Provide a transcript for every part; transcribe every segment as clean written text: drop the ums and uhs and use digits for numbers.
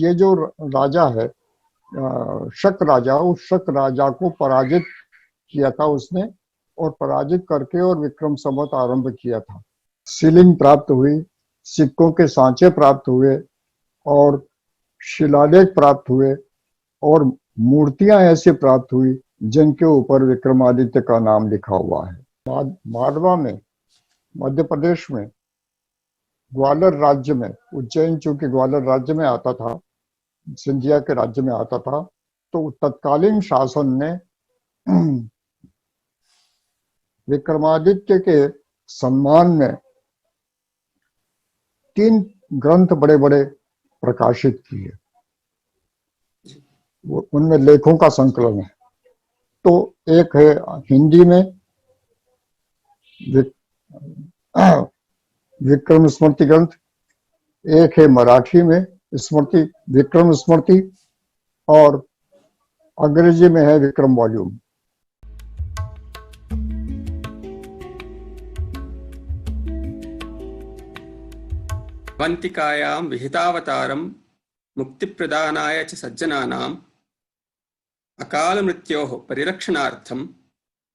ये जो राजा है शक राजा, उस शक राजा को पराजित किया था उसने, और पराजित करके और विक्रम संवत आरंभ किया था। सीलिंग प्राप्त हुई, सिक्कों के सांचे प्राप्त हुए और शिलालेख प्राप्त हुए और मूर्तियां ऐसी प्राप्त हुई जिनके ऊपर विक्रमादित्य का नाम लिखा हुआ है। मालवा में, मध्य प्रदेश में, ग्वालियर राज्य में, उज्जैन चूंकि ग्वालियर राज्य में आता था, सिंधिया के राज्य में आता था, तो तत्कालीन शासन ने विक्रमादित्य के सम्मान में 3 ग्रंथ बड़े बड़े प्रकाशित किए। उनमें लेखों का संकलन है। तो एक है हिंदी में विक्रम स्मृति ग्रंथ, एक है मराठी में स्मृति, विक्रम स्मृति, और अंग्रेजी में है विक्रम वॉल्यूम। अवंतिकायां विहितावतारं मुक्तिप्रदानाय च सज्जनानां अकाल मृत्योः परिरक्षणार्थं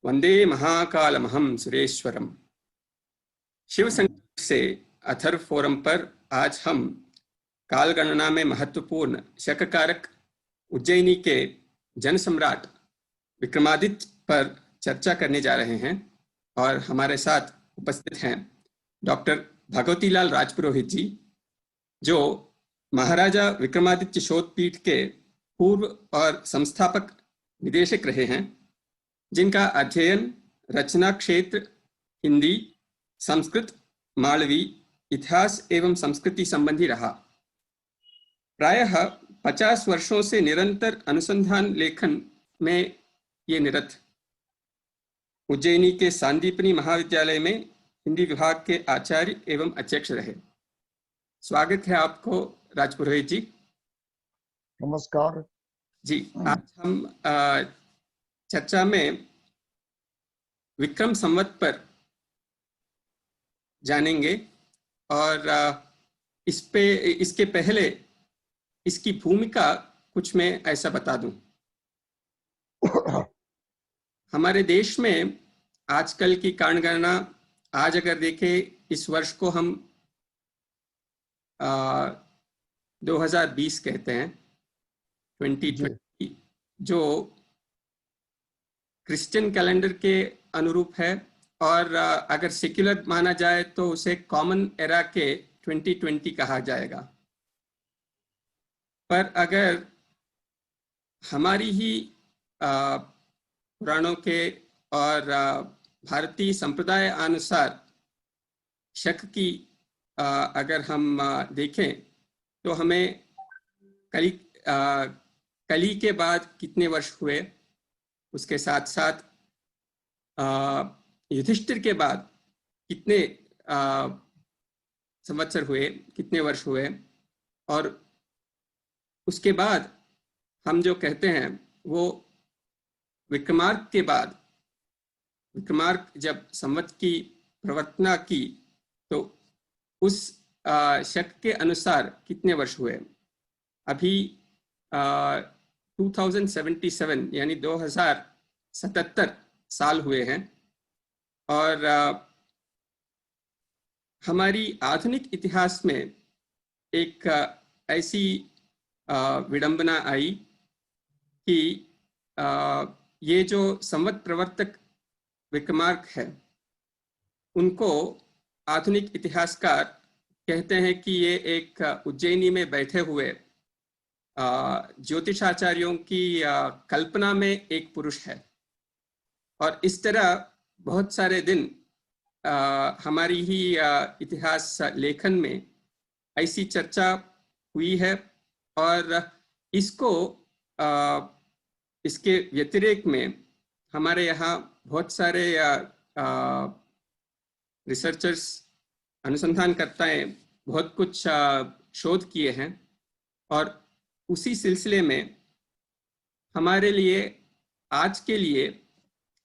वंदे महाकालमहं सुरेश्वरम। शिव संकल्प से अथर्व फोरम पर आज हम काल गणना में महत्वपूर्ण शककारक उज्जैनी के जन सम्राट विक्रमादित्य पर चर्चा करने जा रहे हैं और हमारे साथ उपस्थित हैं डॉक्टर भगवतीलाल राजपुरोहित जी, जो महाराजा विक्रमादित्य शोध पीठ के पूर्व और संस्थापक निदेशक रहे हैं, जिनका अध्ययन रचना क्षेत्र हिंदी, संस्कृत, मालवी, इतिहास एवं संस्कृति संबंधी रहा। प्रायः 50 वर्षों से निरंतर अनुसंधान लेखन में ये निरत। उज्जैनी के सांदीपनी महाविद्यालय में हिंदी विभाग के आचार्य एवं अध्यक्ष रहे। स्वागत है आपको राजपुरोहित जी। नमस्कार जी। आज हम चर्चा में विक्रम संवत पर जानेंगे और इसके पहले इसकी भूमिका कुछ मैं ऐसा बता दूं। हमारे देश में आजकल की कालगणना, आज अगर देखें, इस वर्ष को हम 2020 कहते हैं, 2020, जो क्रिश्चियन कैलेंडर के अनुरूप है, और अगर सेक्युलर माना जाए तो उसे कॉमन एरा के 2020 कहा जाएगा। पर अगर हमारी ही पुराणों के और भारतीय संप्रदाय अनुसार शक की अगर हम देखें तो हमें कली के बाद कितने वर्ष हुए, उसके साथ साथ युधिष्ठिर के बाद कितने संवत्सर हुए, कितने वर्ष हुए, और उसके बाद हम जो कहते हैं वो विक्रमार्क के बाद, विक्रमार्क जब संवत की प्रवर्तना की तो उस शक के अनुसार कितने वर्ष हुए। अभी 2077 यानी 2077 साल हुए हैं, और हमारी आधुनिक इतिहास में एक ऐसी विडंबना आई कि ये जो संवत प्रवर्तक विक्रमार्क है, उनको आधुनिक इतिहासकार कहते हैं कि ये एक उज्जैनी में बैठे हुए ज्योतिषाचार्यों की कल्पना में एक पुरुष है। और इस तरह बहुत सारे दिन हमारी ही इतिहास लेखन में ऐसी चर्चा हुई है, और इसको इसके व्यतिरेक में हमारे यहाँ बहुत सारे रिसर्चर्स, अनुसंधानकर्ताएं बहुत कुछ शोध किए हैं, और उसी सिलसिले में हमारे लिए आज के लिए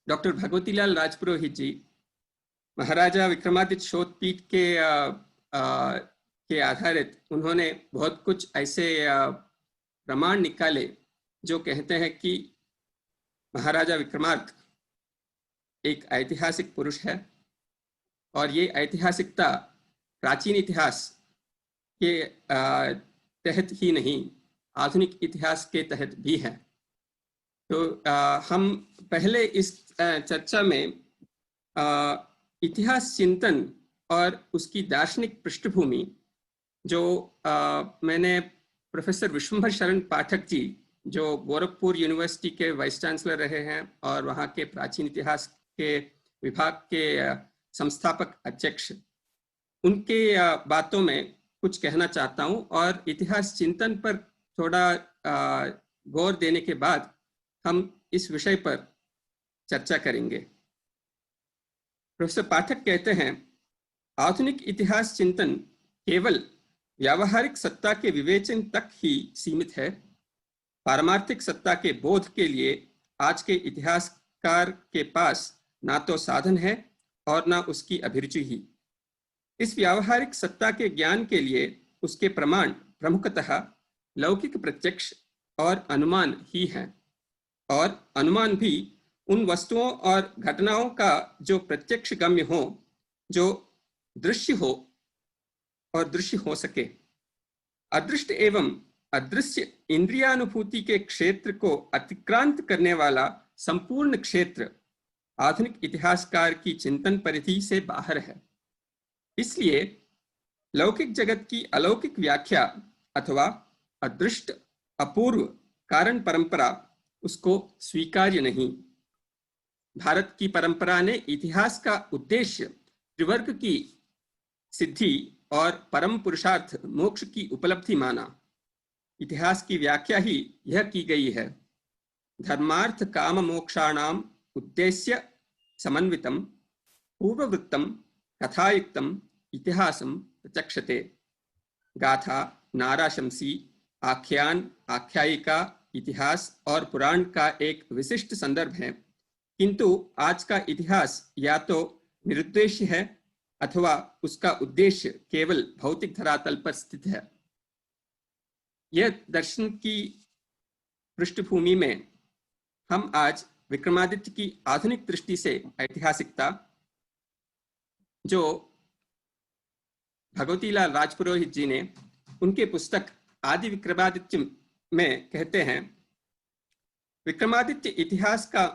डॉक्टर भगवतीलाल राजपुरोहित जी महाराजा विक्रमादित्य शोध पीठ के आधारित उन्होंने बहुत कुछ ऐसे प्रमाण निकाले जो कहते हैं कि महाराजा विक्रमार्क एक ऐतिहासिक पुरुष है और ये ऐतिहासिकता प्राचीन इतिहास के तहत ही नहीं, आधुनिक इतिहास के तहत भी है। तो हम पहले इस चर्चा में इतिहास चिंतन और उसकी दार्शनिक पृष्ठभूमि जो मैंने प्रोफेसर विश्वंभर शरण पाठक जी, जो गोरखपुर यूनिवर्सिटी के वाइस चांसलर रहे हैं और वहाँ के प्राचीन इतिहास के विभाग के संस्थापक अध्यक्ष, उनके बातों में कुछ कहना चाहता हूँ और इतिहास चिंतन पर थोड़ा गौर देने के बाद हम इस विषय पर चर्चा करेंगे। प्रोफेसर पाठक कहते हैं, आधुनिक इतिहास चिंतन केवल व्यावहारिक सत्ता के विवेचन तक ही सीमित है। पारमार्थिक सत्ता के बोध के लिए आज के इतिहासकार के पास ना तो साधन है और ना उसकी अभिरुचि ही। इस व्यावहारिक सत्ता के ज्ञान के लिए उसके प्रमाण प्रमुखतः लौकिक प्रत्यक्ष और अनुमान ही हैं, और अनुमान भी उन वस्तुओं और घटनाओं का जो प्रत्यक्ष गम्य हो, जो दृश्य हो और दृश्य हो सके। अदृष्ट एवं अदृश्य इंद्रियानुभूति के क्षेत्र को अतिक्रांत करने वाला संपूर्ण क्षेत्र आधुनिक इतिहासकार की चिंतन परिधि से बाहर है। इसलिए लौकिक जगत की अलौकिक व्याख्या अथवा अदृष्ट अपूर्व कारण परंपरा उसको स्वीकार्य नहीं। भारत की परंपरा ने इतिहास का उद्देश्य त्रिवर्ग की सिद्धि और परम पुरुषार्थ मोक्ष की उपलब्धि माना। इतिहास की व्याख्या ही यह की गई है, धर्मार्थ काम मोक्षाणाम उद्देश्य समन्वितम पूर्ववृत्तम कथायुक्तम इतिहासम प्रचक्षते। गाथा, नाराशंसी, आख्यान, आख्यायिका, इतिहास और पुराण का एक विशिष्ट संदर्भ है, किंतु आज का इतिहास या तो निरुद्देश्य है अथवा उसका उद्देश्य केवल भौतिक धरातल पर स्थित है। यह दर्शन की पृष्ठभूमि में हम आज विक्रमादित्य की आधुनिक दृष्टि से ऐतिहासिकता, जो भगवतीलाल राजपुरोहित जी ने उनके पुस्तक आदि विक्रमादित्य में कहते हैं, विक्रमादित्य इतिहास का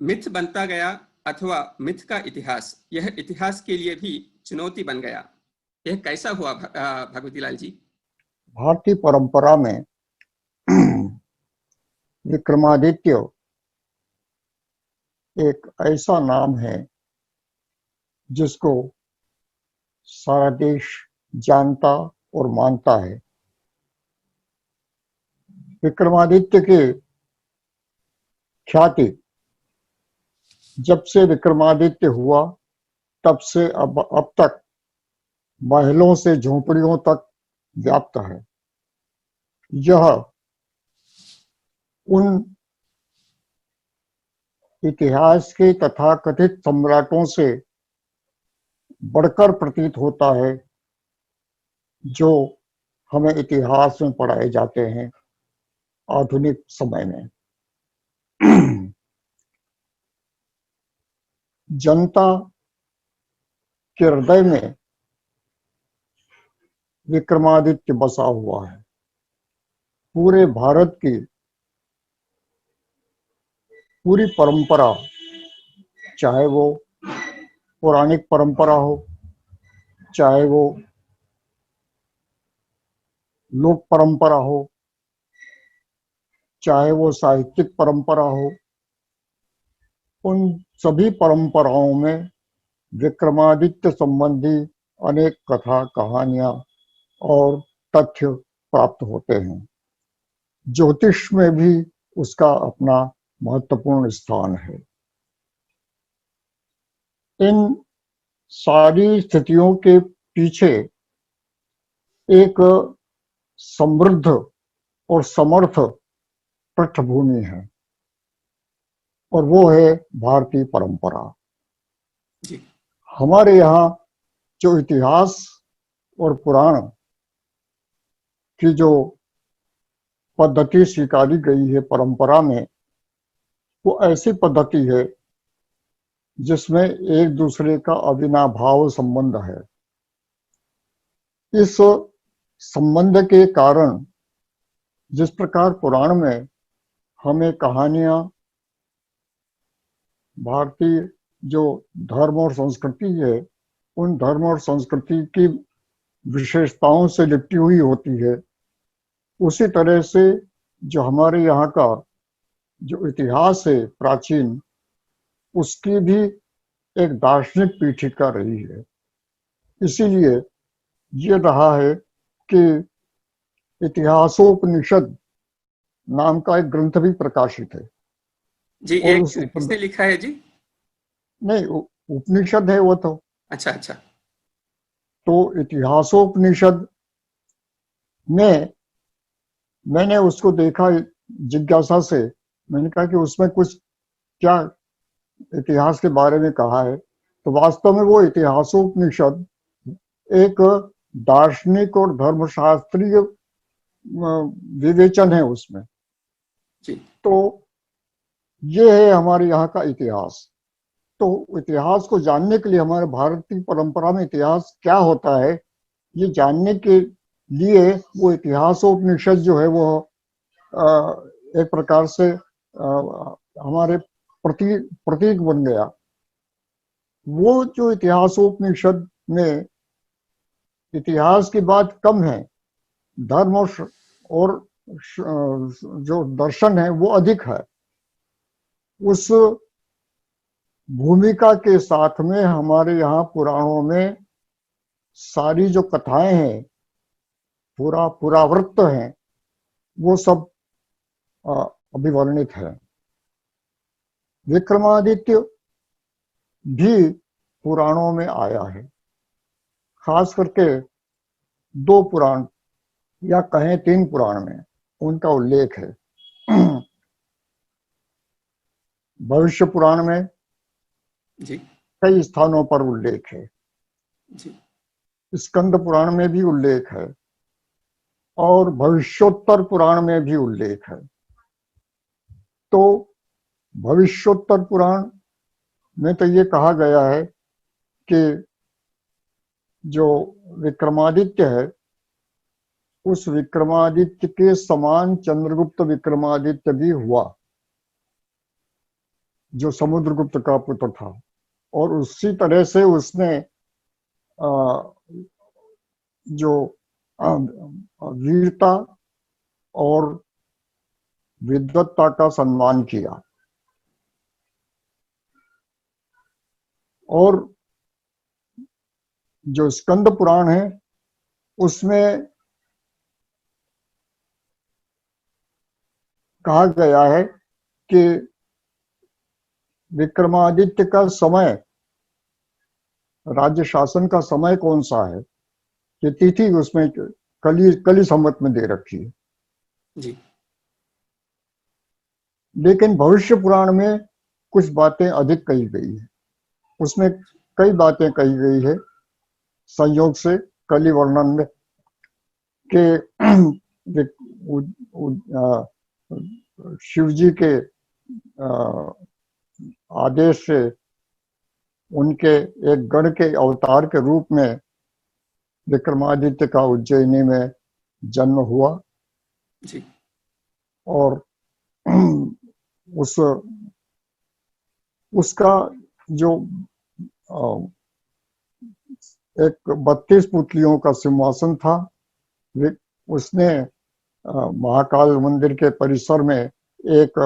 मिथ बनता गया अथवा मिथ का इतिहास, यह इतिहास के लिए भी चुनौती बन गया। यह कैसा हुआ भगवतीलाल जी? भारतीय परंपरा में विक्रमादित्य एक ऐसा नाम है जिसको सारा देश जानता और मानता है। विक्रमादित्य की ख्याति जब से विक्रमादित्य हुआ तब से अब तक महलों से झोपड़ियों तक व्याप्त है। यह उन इतिहास के तथाकथित सम्राटों से बढ़कर प्रतीत होता है जो हमें इतिहास में पढ़ाए जाते हैं आधुनिक समय में। जनता के हृदय में विक्रमादित्य बसा हुआ है। पूरे भारत की पूरी परंपरा, चाहे वो पौराणिक परंपरा हो, चाहे वो लोक परंपरा हो, चाहे वो साहित्यिक परंपरा हो, उन सभी परंपराओं में विक्रमादित्य संबंधी अनेक कथा, कहानियां और तथ्य प्राप्त होते हैं। ज्योतिष में भी उसका अपना महत्वपूर्ण स्थान है। इन सारी स्थितियों के पीछे एक समृद्ध और समर्थ पृष्ठभूमि है और वो है भारतीय परंपरा। हमारे यहाँ जो इतिहास और पुराण की जो पद्धति स्वीकारी गई है परंपरा में, वो ऐसी पद्धति है जिसमें एक दूसरे का अविनाभाव संबंध है। इस संबंध के कारण जिस प्रकार पुराण में हमें कहानियां, भारतीय जो धर्म और संस्कृति है, उन धर्म और संस्कृति की विशेषताओं से लिपटी हुई होती है, उसी तरह से जो हमारे यहाँ का जो इतिहास है प्राचीन, उसकी भी एक दार्शनिक पीठिका रही है। इसीलिए ये रहा है कि इतिहासोपनिषद नाम का एक ग्रंथ भी प्रकाशित है। जी, और एक उस किसने लिखा है जी? नहीं, उपनिषद है वो तो। अच्छा अच्छा। तो इतिहासोपनिषद में मैंने उसको देखा जिज्ञासा से। मैंने कहा कि उसमें कुछ क्या इतिहास के बारे में कहा है। तो वास्तव में वो इतिहासोपनिषद एक दार्शनिक और धर्मशास्त्रीय विवेचन है उसमें। जी तो ये है हमारे यहाँ का इतिहास। तो इतिहास को जानने के लिए, हमारे भारतीय परंपरा में इतिहास क्या होता है, ये जानने के लिए वो इतिहासोपनिषद जो है वो एक प्रकार से हमारे प्रतीक बन गया। वो जो इतिहासोपनिषद में इतिहास की बात कम है, धर्म और जो दर्शन है वो अधिक है। उस भूमिका के साथ में हमारे यहाँ पुराणों में सारी जो कथाएं हैं, पूरा पुरावृत्त है, वो सब अभिवर्णित है। विक्रमादित्य भी पुराणों में आया है। खास करके 2 पुराण या कहें 3 पुराण में उनका उल्लेख है। भविष्य पुराण में जी कई स्थानों पर उल्लेख है, जी। स्कंद पुराण में भी उल्लेख है, और भविष्योत्तर पुराण में भी उल्लेख है। तो भविष्योत्तर पुराण में तो ये कहा गया है कि जो विक्रमादित्य है, उस विक्रमादित्य के समान चंद्रगुप्त विक्रमादित्य भी हुआ, जो समुद्रगुप्त का पुत्र था। और उसी तरह से उसने जो वीरता और विद्वत्ता का सम्मान किया। और जो स्कंद पुराण है उसमें कहा गया है कि विक्रमादित्य का समय, राज्य शासन का समय कौन सा है, ये तिथि उसमें कली संवत में दे रखी है। जी लेकिन भविष्य पुराण में कुछ बातें अधिक कही गई है। उसमें कई बातें कही गई है संयोग से कली वर्णन में कि शिव जी के आदेश से उनके एक गण के अवतार के रूप में विक्रमादित्य का उज्जैनी में जन्म हुआ। जी और उसका जो एक 32 पुतलियों का सिंहासन था, उसने महाकाल मंदिर के परिसर में एक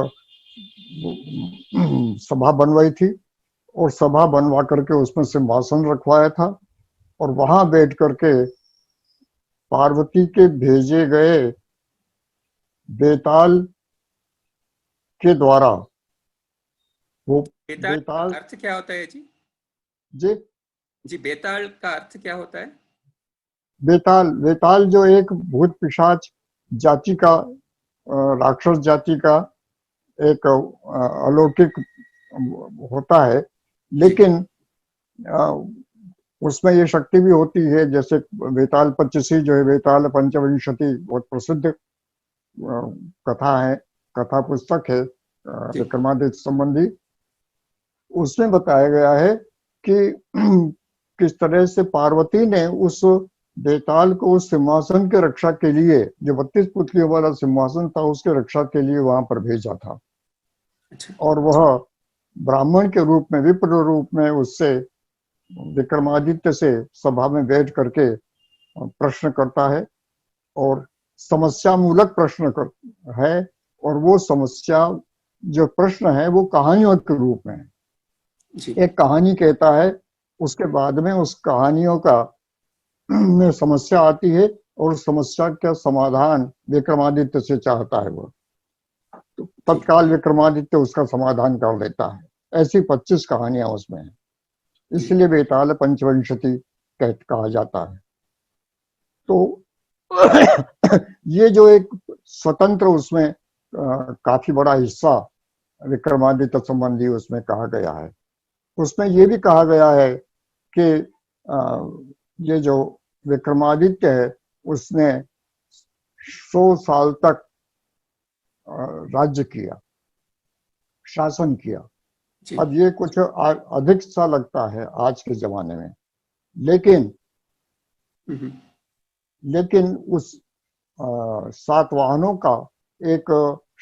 सभा बनवाई थी, और सभा बनवा करके उसमें सिंहासन रखवाया था। और वहां बैठ करके पार्वती के भेजे गए बेताल के द्वारा, वो बेताल का बेताल अर्थ क्या होता है जी? जे जी, बेताल का अर्थ क्या होता है? बेताल बेताल जो एक भूत पिशाच जाति का, राक्षस जाति का एक अलौकिक होता है। जी लेकिन उसमें ये शक्ति भी होती है, जैसे बेताल 25 जो है, बेताल पंचविंशति बहुत प्रसिद्ध कथा है, कथा पुस्तक है जी विक्रमादित्य संबंधी। उसमें बताया गया है कि किस तरह से पार्वती ने उस बेताल को उस सिंहासन के रक्षा के लिए, जो 32 पुतलियों वाला सिंहासन था, उसके रक्षा के लिए वहां पर भेजा था। अच्छा और वह ब्राह्मण के रूप में, विप्र रूप में उससे विक्रमादित्य से सभा में बैठ करके प्रश्न करता है और समस्या मूलक प्रश्न है। और वो समस्या, जो प्रश्न है, वो कहानियों के रूप में है। जी एक कहानी कहता है, उसके बाद में उस कहानियों का में समस्या आती है और उस समस्या का समाधान विक्रमादित्य से चाहता है वो। तो जी तत्काल विक्रमादित्य उसका समाधान कर देता है। ऐसी 25 कहानियां उसमें हैं, जी इसलिए बेताल पंचविंशति कहा जाता है। तो ये जो एक स्वतंत्र उसमें काफी बड़ा हिस्सा विक्रमादित्य संबंधी उसमें कहा गया है। उसमें ये भी कहा गया है कि ये जो विक्रमादित्य है, उसने 100 साल तक राज्य किया, शासन किया। जी अब ये कुछ अधिक सा लगता है आज के जमाने में, लेकिन हम्म, लेकिन उस सातवाहनों का एक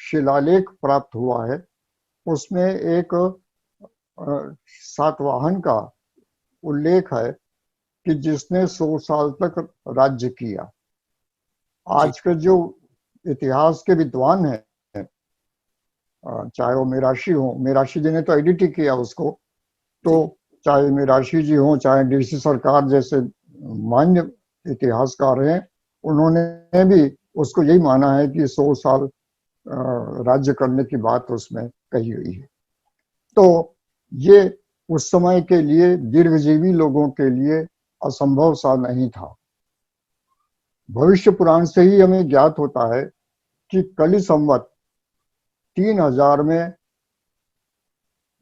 शिलालेख प्राप्त हुआ है। उसमें एक सातवाहन का उल्लेख है कि जिसने 100 साल तक राज्य किया। जी आज के जो इतिहास के विद्वान हैं, चाहे वो मीराशी हो, मीराशी जी ने तो एडिट ही किया उसको, तो जी चाहे मीराशी जी हो, चाहे डीसी सरकार जैसे मान्य इतिहासकार हैं, उन्होंने भी उसको यही माना है कि 100 साल राज्य करने की बात उसमें कही हुई है। तो ये उस समय के लिए, दीर्घजीवी लोगों के लिए असंभव सा नहीं था। भविष्य पुराण से ही हमें ज्ञात होता है कि कली संवत 3000 में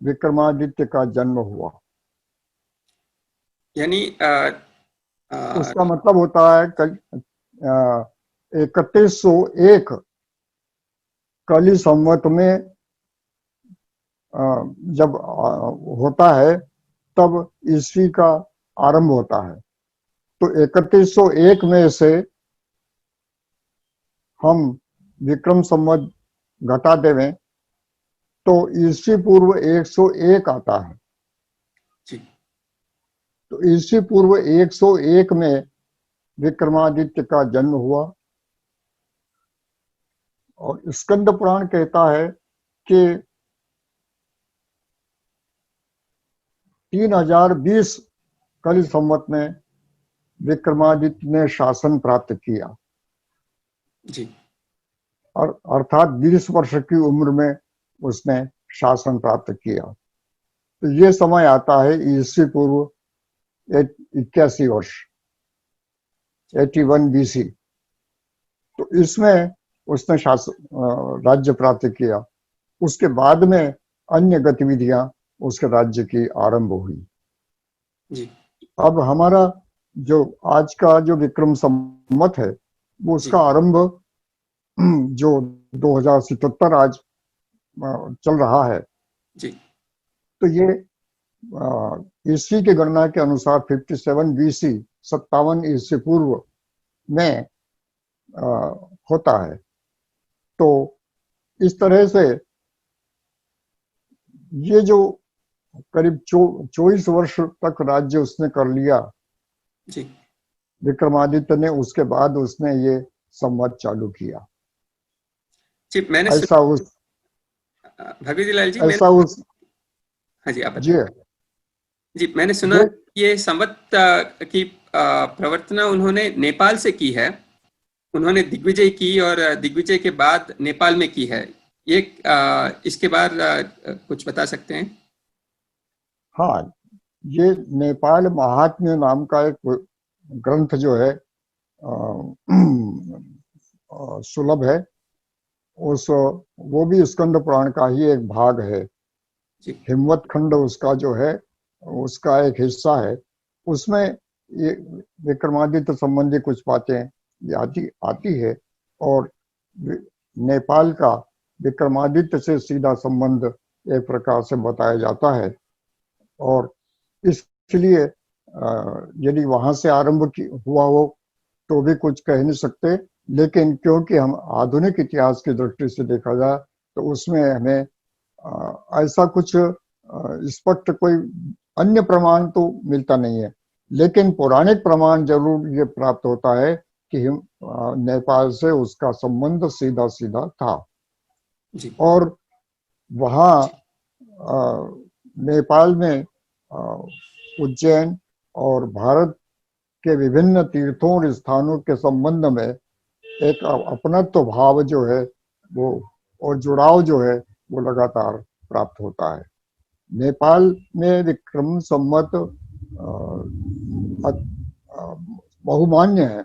विक्रमादित्य का जन्म हुआ। यानी उसका मतलब होता है 3101 कली संवत में जब होता है, तब ईस्वी का आरंभ होता है। तो 3101 में से हम विक्रम संवत घटा देवें तो ईस्वी पूर्व 101 आता है। जी तो ईस्वी पूर्व 101 में विक्रमादित्य का जन्म हुआ। और स्कंद पुराण कहता है कि 3020 कली संवत में विक्रमादित्य ने शासन प्राप्त किया, जी और अर्थात 20 वर्ष की उम्र में उसने शासन प्राप्त किया। तो ये समय आता है ईस्वी पूर्व 81 वर्ष, 81 BC। तो इसमें उसने शासन राज्य प्राप्त किया। उसके बाद में अन्य गतिविधियां उसके राज्य की आरंभ हुई। जी अब हमारा जो आज का जो विक्रम संवत है, वो जी उसका आरंभ जो 2077 आज चल रहा है, जी तो ये ईस्वी की गणना के अनुसार 57 BC, 57 ईस्वी पूर्व में होता है। तो इस तरह से ये जो करीब 24 वर्ष तक राज्य उसने कर लिया जी विक्रमादित्य ने, उसके बाद उसने ये संवत चालू किया। जी मैंने ऐसा सुना उस भगवती लाल जी, ऐसा मैंने उस हाँ जी आप जी बताएं। जी मैंने सुना ये ये संवत की प्रवर्तना उन्होंने नेपाल से की है। उन्होंने दिग्विजय की और दिग्विजय के बाद नेपाल में की है। ये इसके बारे कुछ बता सकते हैं? हाँ, ये नेपाल महात्म्य नाम का एक ग्रंथ जो है सुलभ है। उस वो भी स्कंद पुराण का ही एक भाग है। जी हिमवत खंड उसका जो है, उसका एक हिस्सा है। उसमें ये विक्रमादित्य संबंधी कुछ बातें आती आती है। और नेपाल का विक्रमादित्य से सीधा संबंध एक प्रकार से बताया जाता है, और इसलिए यदि वहां से आरंभ हुआ हो तो भी कुछ कह नहीं सकते, लेकिन क्योंकि हम आधुनिक इतिहास की दृष्टि से देखा जाए तो उसमें हमें ऐसा कुछ स्पष्ट कोई अन्य प्रमाण तो मिलता नहीं है, लेकिन पौराणिक प्रमाण जरूर ये प्राप्त होता है कि नेपाल से उसका संबंध सीधा सीधा था। जी और वहाँ नेपाल में उज्जैन और भारत के विभिन्न तीर्थों और स्थानों के संबंध में एक अपनत्व भाव जो है वो और जुड़ाव जो है वो लगातार प्राप्त होता है। नेपाल में विक्रम संवत बहुमान्य है,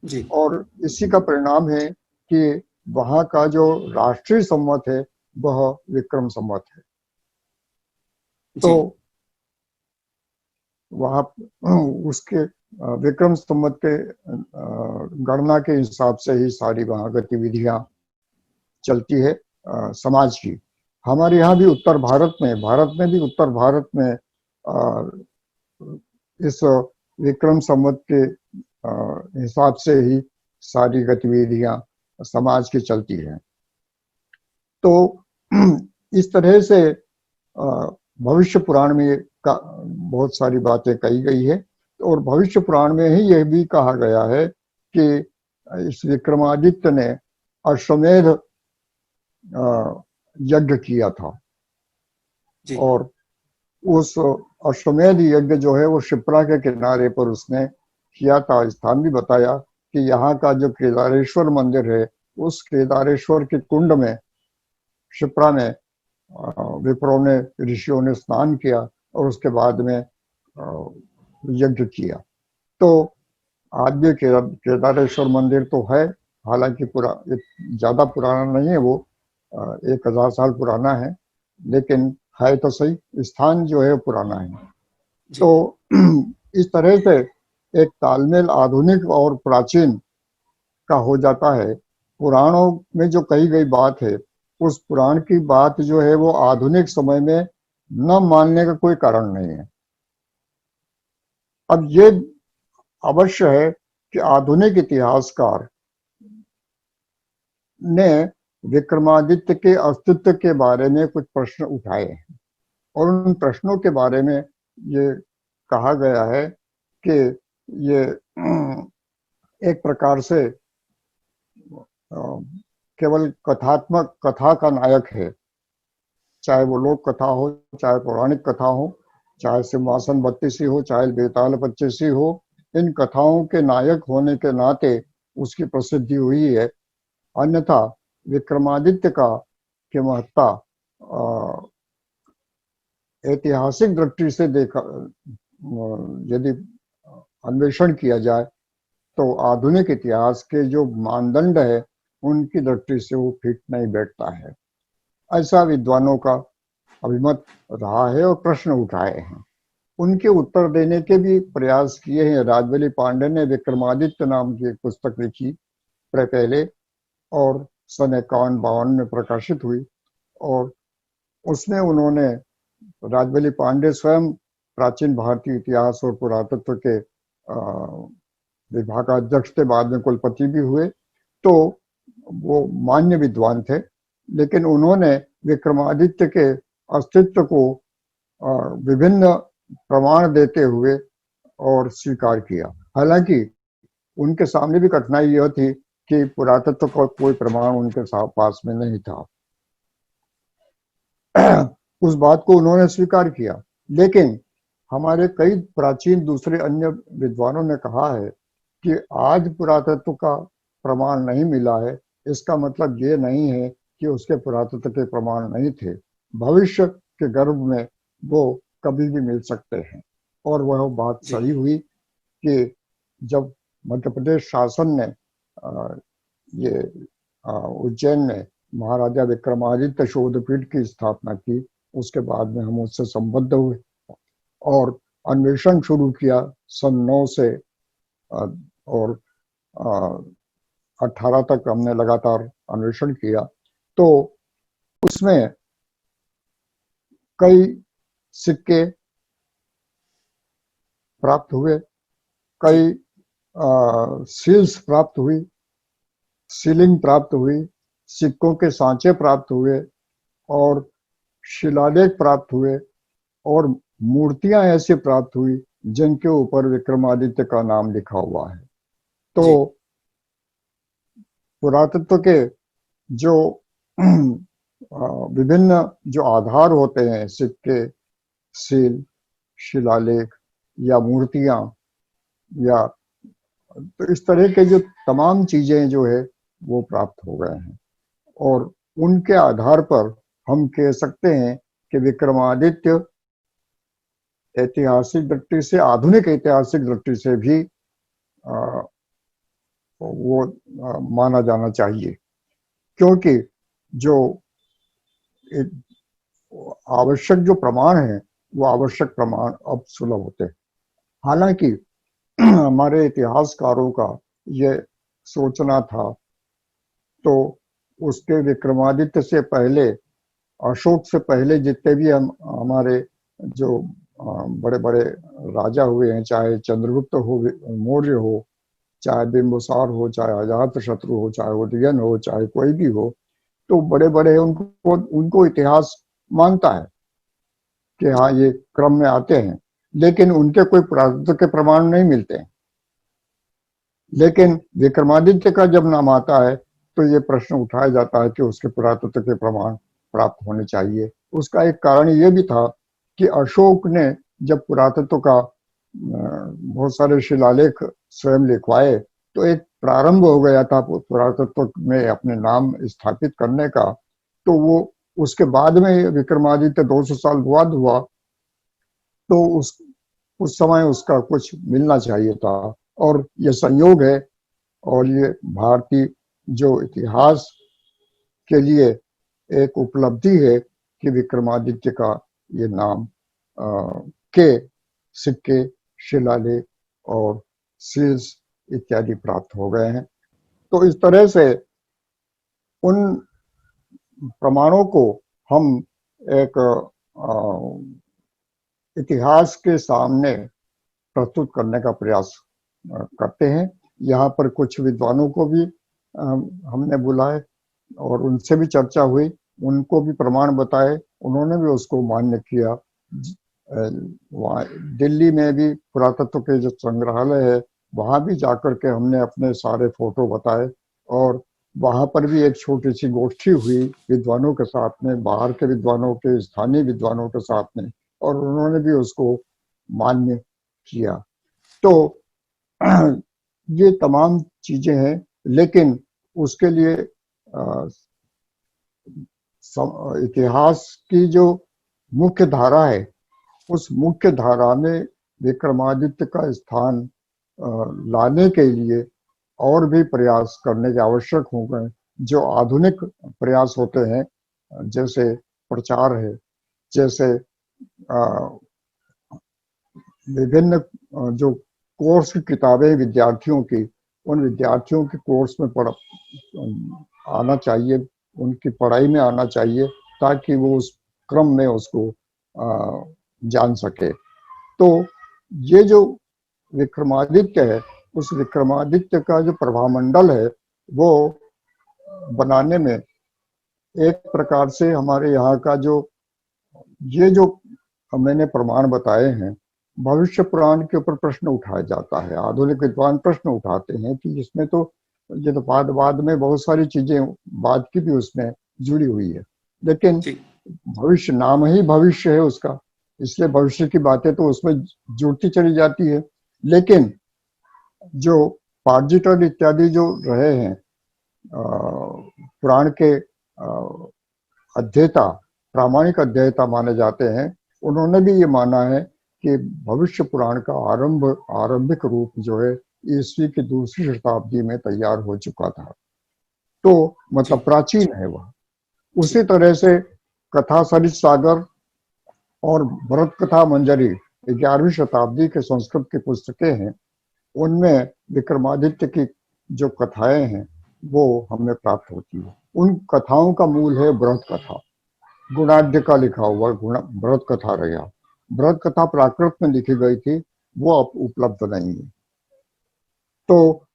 जी और इसी का परिणाम है कि वहाँ का जो राष्ट्रीय संवत है वह विक्रम संवत है। तो जी वहाँ उसके विक्रम संवत के गणना के हिसाब से ही सारी वहाँ गतिविधियां चलती है समाज की। हमारे यहाँ भी उत्तर भारत में भी उत्तर भारत में इस विक्रम संवत के हिसाब से ही सारी गतिविधियां समाज की चलती हैं। तो इस तरह से भविष्य पुराण में का बहुत सारी बातें कही गई है, और भविष्य पुराण में ही यह भी कहा गया है कि इस विक्रमादित्य ने अश्वमेध यज्ञ किया था, जी और उस अश्वमेध यज्ञ जो है वो शिप्रा के किनारे पर उसने किया था। स्थान भी बताया कि यहाँ का जो केदारेश्वर मंदिर है उस केदारेश्वर के कुंड में शिप्रा में विप्रों ने ऋषियों ने स्नान किया और उसके बाद में यज्ञ किया। तो आज भी केदारेश्वर मंदिर तो है, हालांकि ज्यादा पुराना नहीं है, वो 1000 साल पुराना है, लेकिन है तो सही, स्थान जो है पुराना है। जी तो इस तरह से एक तालमेल आधुनिक और प्राचीन का हो जाता है। पुराणों में जो कही गई बात है उस पुराण की बात जो है वो आधुनिक समय में न मानने का कोई कारण नहीं है। अब ये अवश्य है कि आधुनिक इतिहासकार ने विक्रमादित्य के अस्तित्व के बारे में कुछ प्रश्न उठाए हैं, और उन प्रश्नों के बारे में ये कहा गया है कि ये एक प्रकार से केवल कथा का नायक है, चाहे वो लोक कथा हो, चाहे पौराणिक कथा हो, चाहे सिंहासन बत्तीसी हो, चाहे बेताल पच्चीसी हो, इन कथाओं के नायक होने के नाते उसकी प्रसिद्धि हुई है। अन्यथा विक्रमादित्य का की महत्ता ऐतिहासिक दृष्टि से देखा यदि अन्वेषण किया जाए तो आधुनिक इतिहास के जो मानदंड है उनकी दृष्टि से वो फिट नहीं बैठता है, ऐसा विद्वानों का अभिमत रहा है और प्रश्न उठाए हैं। उनके उत्तर देने के भी प्रयास किए हैं। राजबली पांडे ने विक्रमादित्य नाम की एक पुस्तक लिखी पहले, और सन 51-52 में प्रकाशित हुई, और उसमें उन्होंने, राजबली पांडे स्वयं प्राचीन भारतीय इतिहास और पुरातत्व के विभागाध्यक्ष थे, बाद में कुलपति भी हुए, तो वो मान्य विद्वान थे, लेकिन उन्होंने विक्रमादित्य के अस्तित्व को विभिन्न प्रमाण देते हुए और स्वीकार किया। हालांकि उनके सामने भी कठिनाई यह थी कि पुरातत्व का कोई प्रमाण उनके पास में नहीं था। उस बात को उन्होंने स्वीकार किया, लेकिन हमारे कई प्राचीन दूसरे अन्य विद्वानों ने कहा है कि आज पुरातत्व का प्रमाण नहीं मिला है, इसका मतलब ये नहीं है कि उसके पुरातत्व के प्रमाण नहीं थे। भविष्य के गर्भ में वो कभी भी मिल सकते हैं, और वह बात सही हुई कि जब मध्य प्रदेश शासन ने ये उज्जैन में महाराजा विक्रमादित्य शोधपीठ की स्थापना की, उसके बाद में हम उससे संबद्ध हुए और अन्वेषण शुरू किया सन 9 से और 18 तक हमने लगातार अन्वेषण किया तो उसमें कई सिक्के प्राप्त हुए, कई सील्स प्राप्त हुई, सीलिंग प्राप्त हुई, सिक्कों के सांचे प्राप्त हुए और शिलालेख प्राप्त हुए और मूर्तियां ऐसी प्राप्त हुई जिनके ऊपर विक्रमादित्य का नाम लिखा हुआ है। तो जी पुरातत्व के जो विभिन्न जो आधार होते हैं, सिक्के, सील, शिलालेख या मूर्तियां, या तो इस तरह के जो तमाम चीजें जो है वो प्राप्त हो गए हैं और उनके आधार पर हम कह सकते हैं कि विक्रमादित्य ऐतिहासिक दृष्टि से, आधुनिक ऐतिहासिक दृष्टि से भी वो माना जाना चाहिए, क्योंकि जो आवश्यक जो प्रमाण है वो आवश्यक प्रमाण अब सुलभ होते हैं। हालांकि हमारे इतिहासकारों का ये सोचना था, तो उसके विक्रमादित्य से पहले, अशोक से पहले जितने भी हमारे जो बड़े बड़े राजा हुए हैं, चाहे चंद्रगुप्त हो, मौर्य हो, चाहे बिंबुसार हो, चाहे अजातशत्रु हो, चाहे उदयन हो, चाहे कोई भी हो, तो बड़े बड़े उनको इतिहास मानता है कि हाँ ये क्रम में आते हैं, लेकिन उनके कोई पुरातत्व के प्रमाण नहीं मिलते हैं। लेकिन विक्रमादित्य का जब नाम आता है तो ये प्रश्न उठाया जाता है कि उसके पुरातत्व के प्रमाण प्राप्त होने चाहिए। उसका एक कारण ये भी था कि अशोक ने जब पुरातत्व का बहुत सारे शिलालेख स्वयं लिखवाए तो एक प्रारंभ हो गया था पुरातत्व में अपने नाम स्थापित करने का। तो वो उसके बाद में विक्रमादित्य 200 साल बाद हुआ, तो उस समय उसका कुछ मिलना चाहिए था और ये संयोग है और ये भारतीय जो इतिहास के लिए एक उपलब्धि है कि विक्रमादित्य का ये नाम के सिक्के, शिलालेख और सील्स इत्यादि प्राप्त हो गए हैं। तो इस तरह से उन प्रमाणों को हम एक इतिहास के सामने प्रस्तुत करने का प्रयास करते हैं। यहाँ पर कुछ विद्वानों को भी हमने बुलाए और उनसे भी चर्चा हुई, उनको भी प्रमाण बताए, उन्होंने भी उसको मान्य किया। दिल्ली में भी पुरातत्व के जो संग्रहालय है वहाँ भी जाकर के हमने अपने सारे फोटो बताए और वहाँ पर भी एक छोटी सी गोष्ठी हुई विद्वानों के साथ में, बाहर के विद्वानों के, स्थानीय विद्वानों के साथ में, और उन्होंने भी उसको मान्य किया। तो ये तमाम चीजें हैं, लेकिन उसके लिए इतिहास की जो मुख्य धारा है उस मुख्य धारा में विक्रमादित्य का स्थान लाने के लिए और भी प्रयास करने के आवश्यक हो गए। जो आधुनिक प्रयास होते हैं, जैसे प्रचार है, जैसे विभिन्न जो कोर्स की किताबें विद्यार्थियों की, उन विद्यार्थियों के कोर्स में आना चाहिए, उनकी पढ़ाई में आना चाहिए, ताकि वो उस क्रम में उसको जान सके। तो ये जो विक्रमादित्य है, उस विक्रमादित्य का जो प्रभामंडल है वो बनाने में एक प्रकार से हमारे यहाँ का जो ये जो मैंने प्रमाण बताए हैं, भविष्य पुराण के ऊपर प्रश्न उठाया जाता है। आधुनिक विद्वान प्रश्न उठाते हैं कि इसमें तो ये तो बाद में बहुत सारी चीजें बाद की भी उसमें जुड़ी हुई है, लेकिन भविष्य नाम ही भविष्य है उसका, इसलिए भविष्य की बातें तो उसमें जुड़ती चली जाती है। लेकिन जो पार्जिटर इत्यादि जो रहे हैं पुराण के अध्येता, प्रामाणिक अध्येता माने जाते हैं, उन्होंने भी ये माना है कि भविष्य पुराण का आरंभिक रूप जो है ईस्वी की दूसरी शताब्दी में तैयार हो चुका था। तो मतलब प्राचीन है वह। उसी तरह से कथा सरित सागर और भरत कथा मंजरी 11वीं शताब्दी के संस्कृत की पुस्तकें हैं, उनमें विक्रमादित्य की जो कथाएं हैं वो हमें प्राप्त होती है। उन कथाओं का मूल है बृहत कथा। गुणाढ्य का लिखा हुआ बृहत कथा रहा। बृहत कथा प्राकृत में लिखी गई थी, वो अब उपलब्ध नहीं है। तो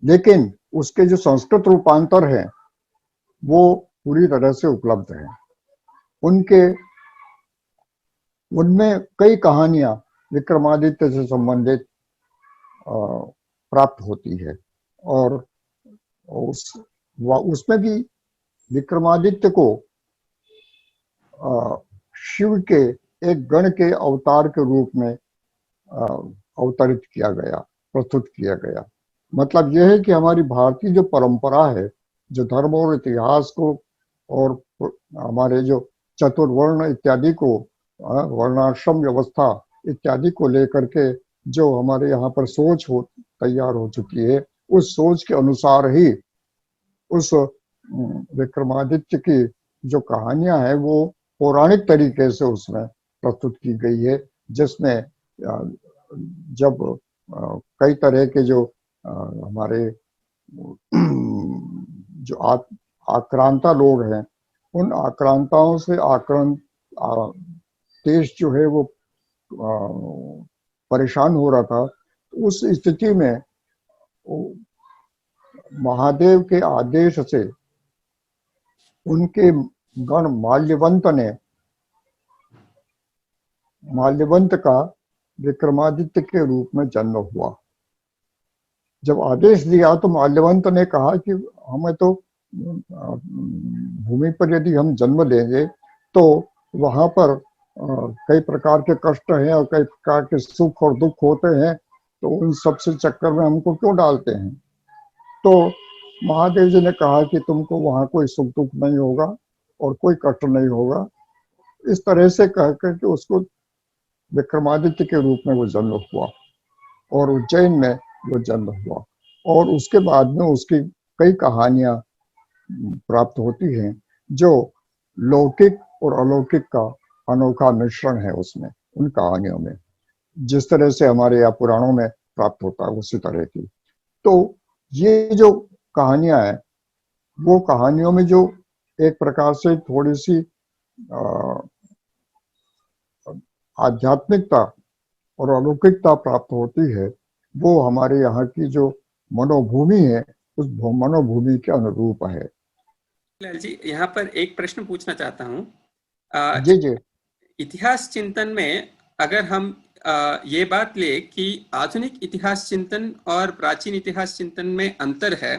लेकिन उसके जो संस्कृत रूपांतर है वो पूरी तरह से उपलब्ध है। उनके उनमें कई कहानियां विक्रमादित्य से संबंधित प्राप्त होती है, और उसमें भी विक्रमादित्य को शिव के एक गण के अवतार के रूप में अवतरित किया गया, प्रस्तुत किया गया। मतलब यह है कि हमारी भारतीय जो परंपरा है, जो धर्म और इतिहास को और हमारे जो चतुर्वर्ण इत्यादि को, वर्णाश्रम व्यवस्था इत्यादि को लेकर के जो हमारे यहाँ पर सोच तैयार हो चुकी है, उस सोच के अनुसार ही उस विक्रमादित्य की जो कहानियां हैं वो पौराणिक तरीके से उसमें प्रस्तुत की गई है, जिसमें जब कई तरह के जो हमारे जो आक्रांता लोग हैं, उन आक्रांताओं से देश जो है वो परेशान हो रहा था। उस स्थिति में महादेव के आदेश से उनके गण माल्यवंत का विक्रमादित्य के रूप में जन्म हुआ। जब आदेश दिया तो माल्यवंत ने कहा कि हमें तो भूमि पर यदि हम जन्म लेंगे तो वहां पर कई प्रकार के कष्ट हैं और कई प्रकार के सुख और दुख होते हैं, तो उन सबसे चक्कर में हमको क्यों डालते हैं। तो महादेव जी ने कहा कि तुमको वहां कोई सुख दुख नहीं होगा और कोई कष्ट नहीं होगा। इस तरह से कह करके उसको विक्रमादित्य के रूप में वो जन्म हुआ और उज्जैन में वो जन्म हुआ। और उसके बाद में उसकी कई कहानियां प्राप्त होती हैं, जो लौकिक और अलौकिक का अनोखा मिश्रण है उसमें, उन कहानियों में, जिस तरह से हमारे यहाँ पुराणों में प्राप्त होता है उसी तरह की। तो ये जो कहानियां हैं, वो कहानियों में जो एक प्रकार से थोड़ी सी आध्यात्मिकता और अलौकिकता प्राप्त होती है, वो हमारे यहाँ की जो मनोभूमि है उस मनोभूमि के अनुरूप है। लाल जी, यहाँ पर एक प्रश्न पूछना चाहता हूँ। जी जी इतिहास चिंतन में अगर हम ये बात ले कि आधुनिक इतिहास चिंतन और प्राचीन इतिहास चिंतन में अंतर है,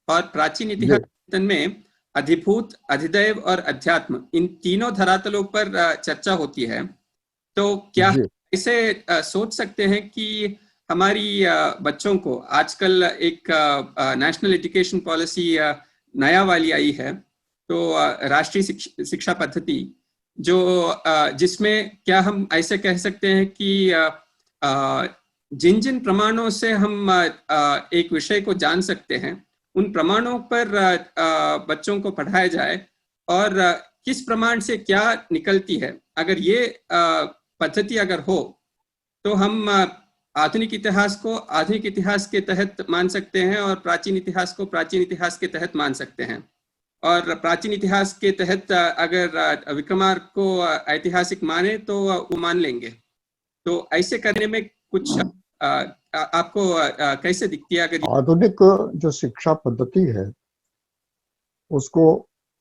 और प्राचीन इतिहास जी चिंतन में अधिभूत, अधिदैव और अध्यात्म, इन तीनों धरातलों पर चर्चा होती है, तो क्या जी इसे सोच सकते हैं कि हमारी बच्चों को आजकल एक नेशनल एजुकेशन पॉलिसी नया वाली आई है, तो राष्ट्रीय शिक्षा पद्धति, जो जिसमें क्या हम ऐसे कह सकते हैं कि जिन जिन प्रमाणों से हम एक विषय को जान सकते हैं, उन प्रमाणों पर बच्चों को पढ़ाया जाए, और किस प्रमाण से क्या निकलती है, अगर ये पद्धति अगर हो, तो हम आधुनिक इतिहास को आधुनिक इतिहास के तहत मान सकते हैं और प्राचीन इतिहास को प्राचीन इतिहास के तहत मान सकते हैं। और प्राचीन इतिहास के तहत अगर विक्रमार्क को ऐतिहासिक माने तो वो मान लेंगे। तो ऐसे करने में कुछ आपको कैसे दिखती है? अगर आधुनिक जो शिक्षा पद्धति है उसको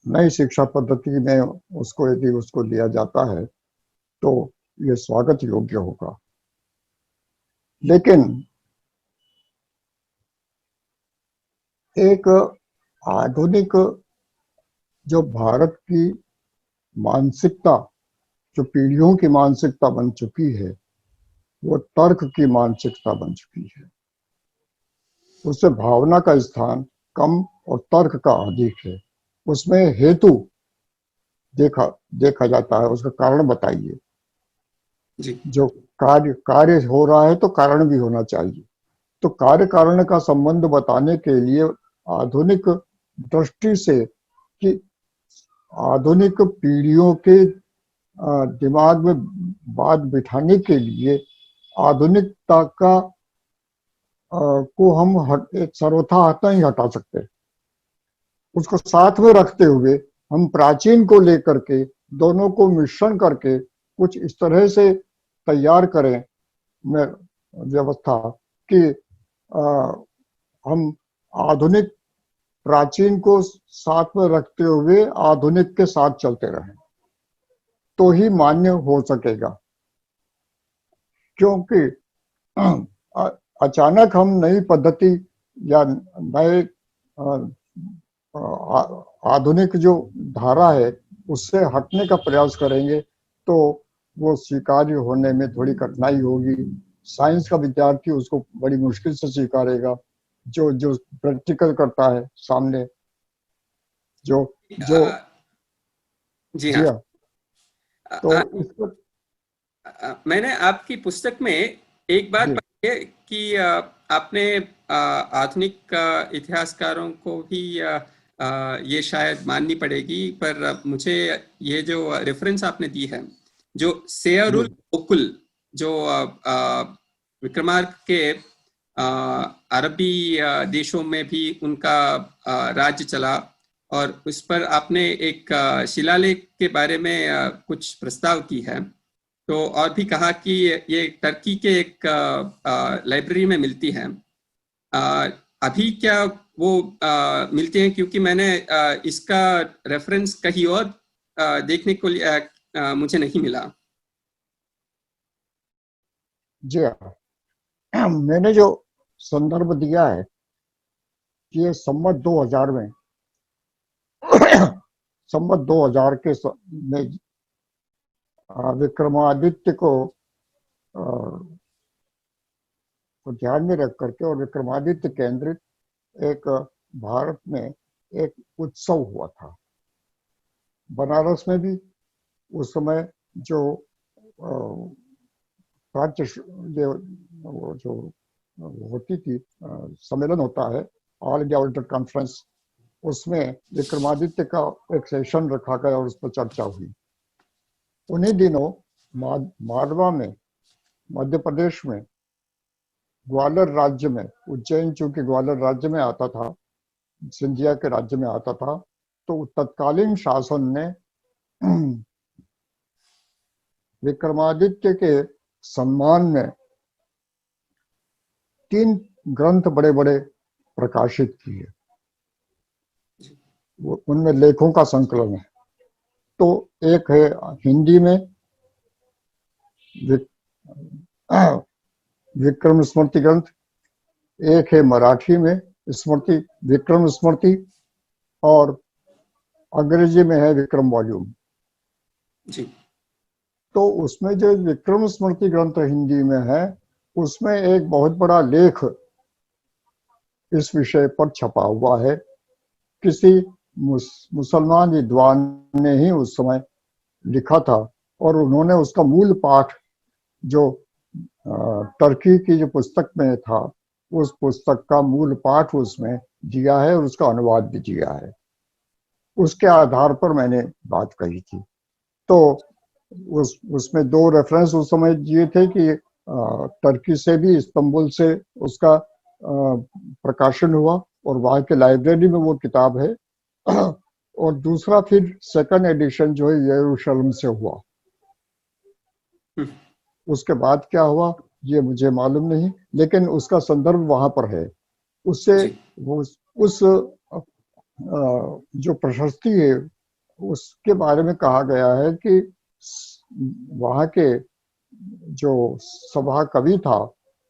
नई शिक्षा पद्धति में उसको यदि उसको दिया जाता है तो ये स्वागत योग्य होगा। लेकिन एक आधुनिक जो भारत की मानसिकता, जो पीढ़ियों की मानसिकता बन चुकी है, वो तर्क की मानसिकता बन चुकी है। उससे भावना का स्थान कम और तर्क का अधिक है। उसमें हेतु देखा जाता है, उसका कारण बताइए। जी जो कार्य हो रहा है तो कारण भी होना चाहिए। तो कार्य कारण का संबंध बताने के लिए आधुनिक दृष्टि से, कि आधुनिक पीढ़ियों के दिमाग में बात बिठाने के लिए आधुनिकता का को हम एक सर्वथा हट नहीं हटा सकते। उसको साथ में रखते हुए हम प्राचीन को लेकर के दोनों को मिश्रण करके कुछ इस तरह से तैयार करें में व्यवस्था कि हम आधुनिक प्राचीन को साथ में रखते हुए आधुनिक के साथ चलते रहें, तो ही मान्य हो सकेगा। क्योंकि अचानक हम नई पद्धति या नए आधुनिक जो धारा है उससे हटने का प्रयास करेंगे तो वो स्वीकार्य होने में थोड़ी कठिनाई होगी। साइंस का विद्यार्थी उसको बड़ी मुश्किल से स्वीकारेगा, जो जो प्रैक्टिकल करता है सामने, जो जो जी जी हाँ। हाँ। तो इसको मैंने आपकी पुस्तक में एक बात जी पढ़ी है कि आपने आधुनिक इतिहासकारों को भी ये शायद माननी पड़ेगी, पर मुझे ये जो रेफरेंस आपने दी है, जो जी सेयरुल ओकुल, जो विक्रमार्क के अरबी देशों में भी उनका राज्य चला, और उस पर आपने एक शिलालेख के बारे में कुछ प्रस्ताव की है, तो और भी कहा कि ये टर्की के एक लाइब्रेरी में मिलती है। अ, अभी क्या वो मिलती हैं? क्योंकि मैंने इसका रेफरेंस कहीं और देखने को मुझे नहीं मिला। जी हाँ। मैंने जो संदर्भ दिया है कि ये संवत 2000 में संवत 2000 में विक्रमादित्य अ, को ध्यान में रख करके और विक्रमादित्य केंद्रित एक भारत में एक उत्सव हुआ था। बनारस में भी उस समय जो प्राच्य जो होती थी, सम्मेलन होता है, ऑल इंडिया ऑडिटर कॉन्फ्रेंस, उसमें विक्रमादित्य का एक सेशन रखा गया और उस पर चर्चा हुई। उन्हीं दिनों मालवा में, मध्य प्रदेश में, ग्वालियर राज्य में, उज्जैन चूंकि ग्वालियर राज्य में आता था, सिंधिया के राज्य में आता था, तो तत्कालीन शासन ने विक्रमादित्य के सम्मान में 3 ग्रंथ बड़े बड़े प्रकाशित किए। उनमें लेखों का संकलन है। तो एक है हिंदी में विक्रम स्मृति ग्रंथ, एक है मराठी में स्मृति, विक्रम स्मृति, और अंग्रेजी में है विक्रम वॉल्यूम। जी तो उसमें जो विक्रम स्मृति ग्रंथ हिंदी में है, उसमें एक बहुत बड़ा लेख इस विषय पर छपा हुआ है। किसी मुसलमान विद्वान ने ही उस समय लिखा था, और उन्होंने उसका मूल पाठ जो टर्की की जो पुस्तक में था, उस पुस्तक का मूल पाठ उसमें दिया है और उसका अनुवाद भी दिया है। उसके आधार पर मैंने बात कही थी। तो उसमें 2 रेफरेंस उस समय दिए थे कि टर्की से भी, इस्तांबुल से उसका प्रकाशन हुआ और वहाँ के लाइब्रेरी में वो किताब है, और दूसरा फिर सेकंड एडिशन जो है यरूशलेम से हुआ। उसके बाद क्या हुआ ये मुझे मालूम नहीं, लेकिन उसका संदर्भ वहां पर है। उससे जी वो उस जो प्रशस्ति है उसके बारे में कहा गया है कि वहां के जो सभा कवि था,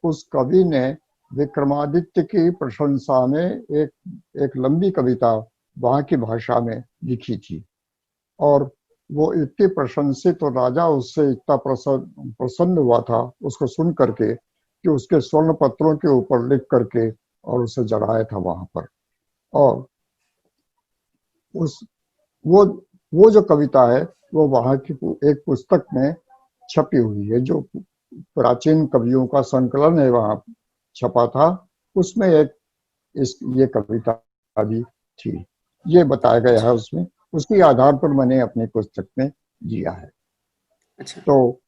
उस कवि ने विक्रमादित्य की प्रशंसा में एक लंबी कविता वहां की भाषा में लिखी थी, और वो इतनी प्रशंसित और राजा उससे इतना प्रसन्न हुआ था उसको सुन करके कि उसके स्वर्ण पत्रों के ऊपर लिख करके और उसे जलाया था वहां पर। और उस वो वो जो कविता है वो वहां की एक पुस्तक में छपी हुई है, जो प्राचीन कवियों का संकलन है वहां छपा था। उसमें ये कविता भी थी, ये बताया गया है उसमें। उसके आधार पर मैंने अपनी पुस्तक में दिया है। अच्छा तो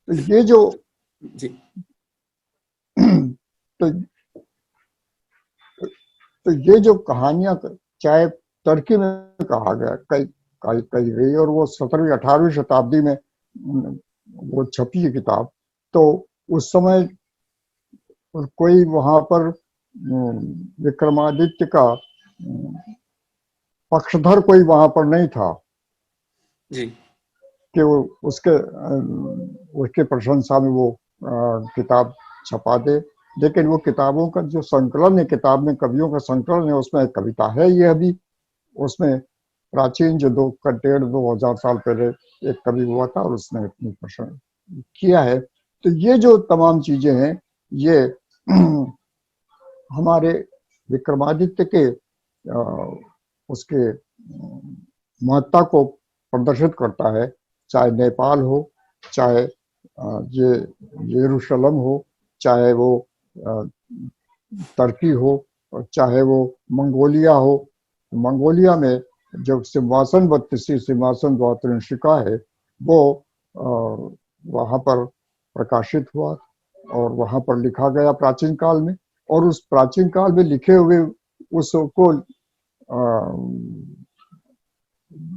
ये जो जी तो तो ये जो कहानियां चाहे टर्की में कहा गया कई कई कई गई, और वो 17वीं 18वीं शताब्दी में वो छपी है किताब, तो उस समय कोई वहां पर विक्रमादित्य का पक्षधर कोई वहां पर नहीं था जी कि वो उसके प्रशंसा में वो किताब छपा दे। लेकिन वो किताबों का जो संकलन है, किताब में कवियों का संकलन है, उसमें एक कविता है ये अभी, उसमें प्राचीन जो 2,500-2,000 साल पहले एक कवि हुआ था और उसने अपनी प्रशंसा किया है। तो ये जो तमाम चीजें हैं ये हमारे विक्रमादित्य के उसके महत्ता को प्रदर्शित करता है, चाहे नेपाल हो, चाहे ये यरूशलेम हो, चाहे वो टर्की हो, और चाहे वो मंगोलिया हो। मंगोलिया में जो सिंहासन 32 सिंहासन द्वादशिका है वो वहां पर प्रकाशित हुआ और वहां पर लिखा गया प्राचीन काल में, और उस प्राचीन काल में लिखे हुए उसको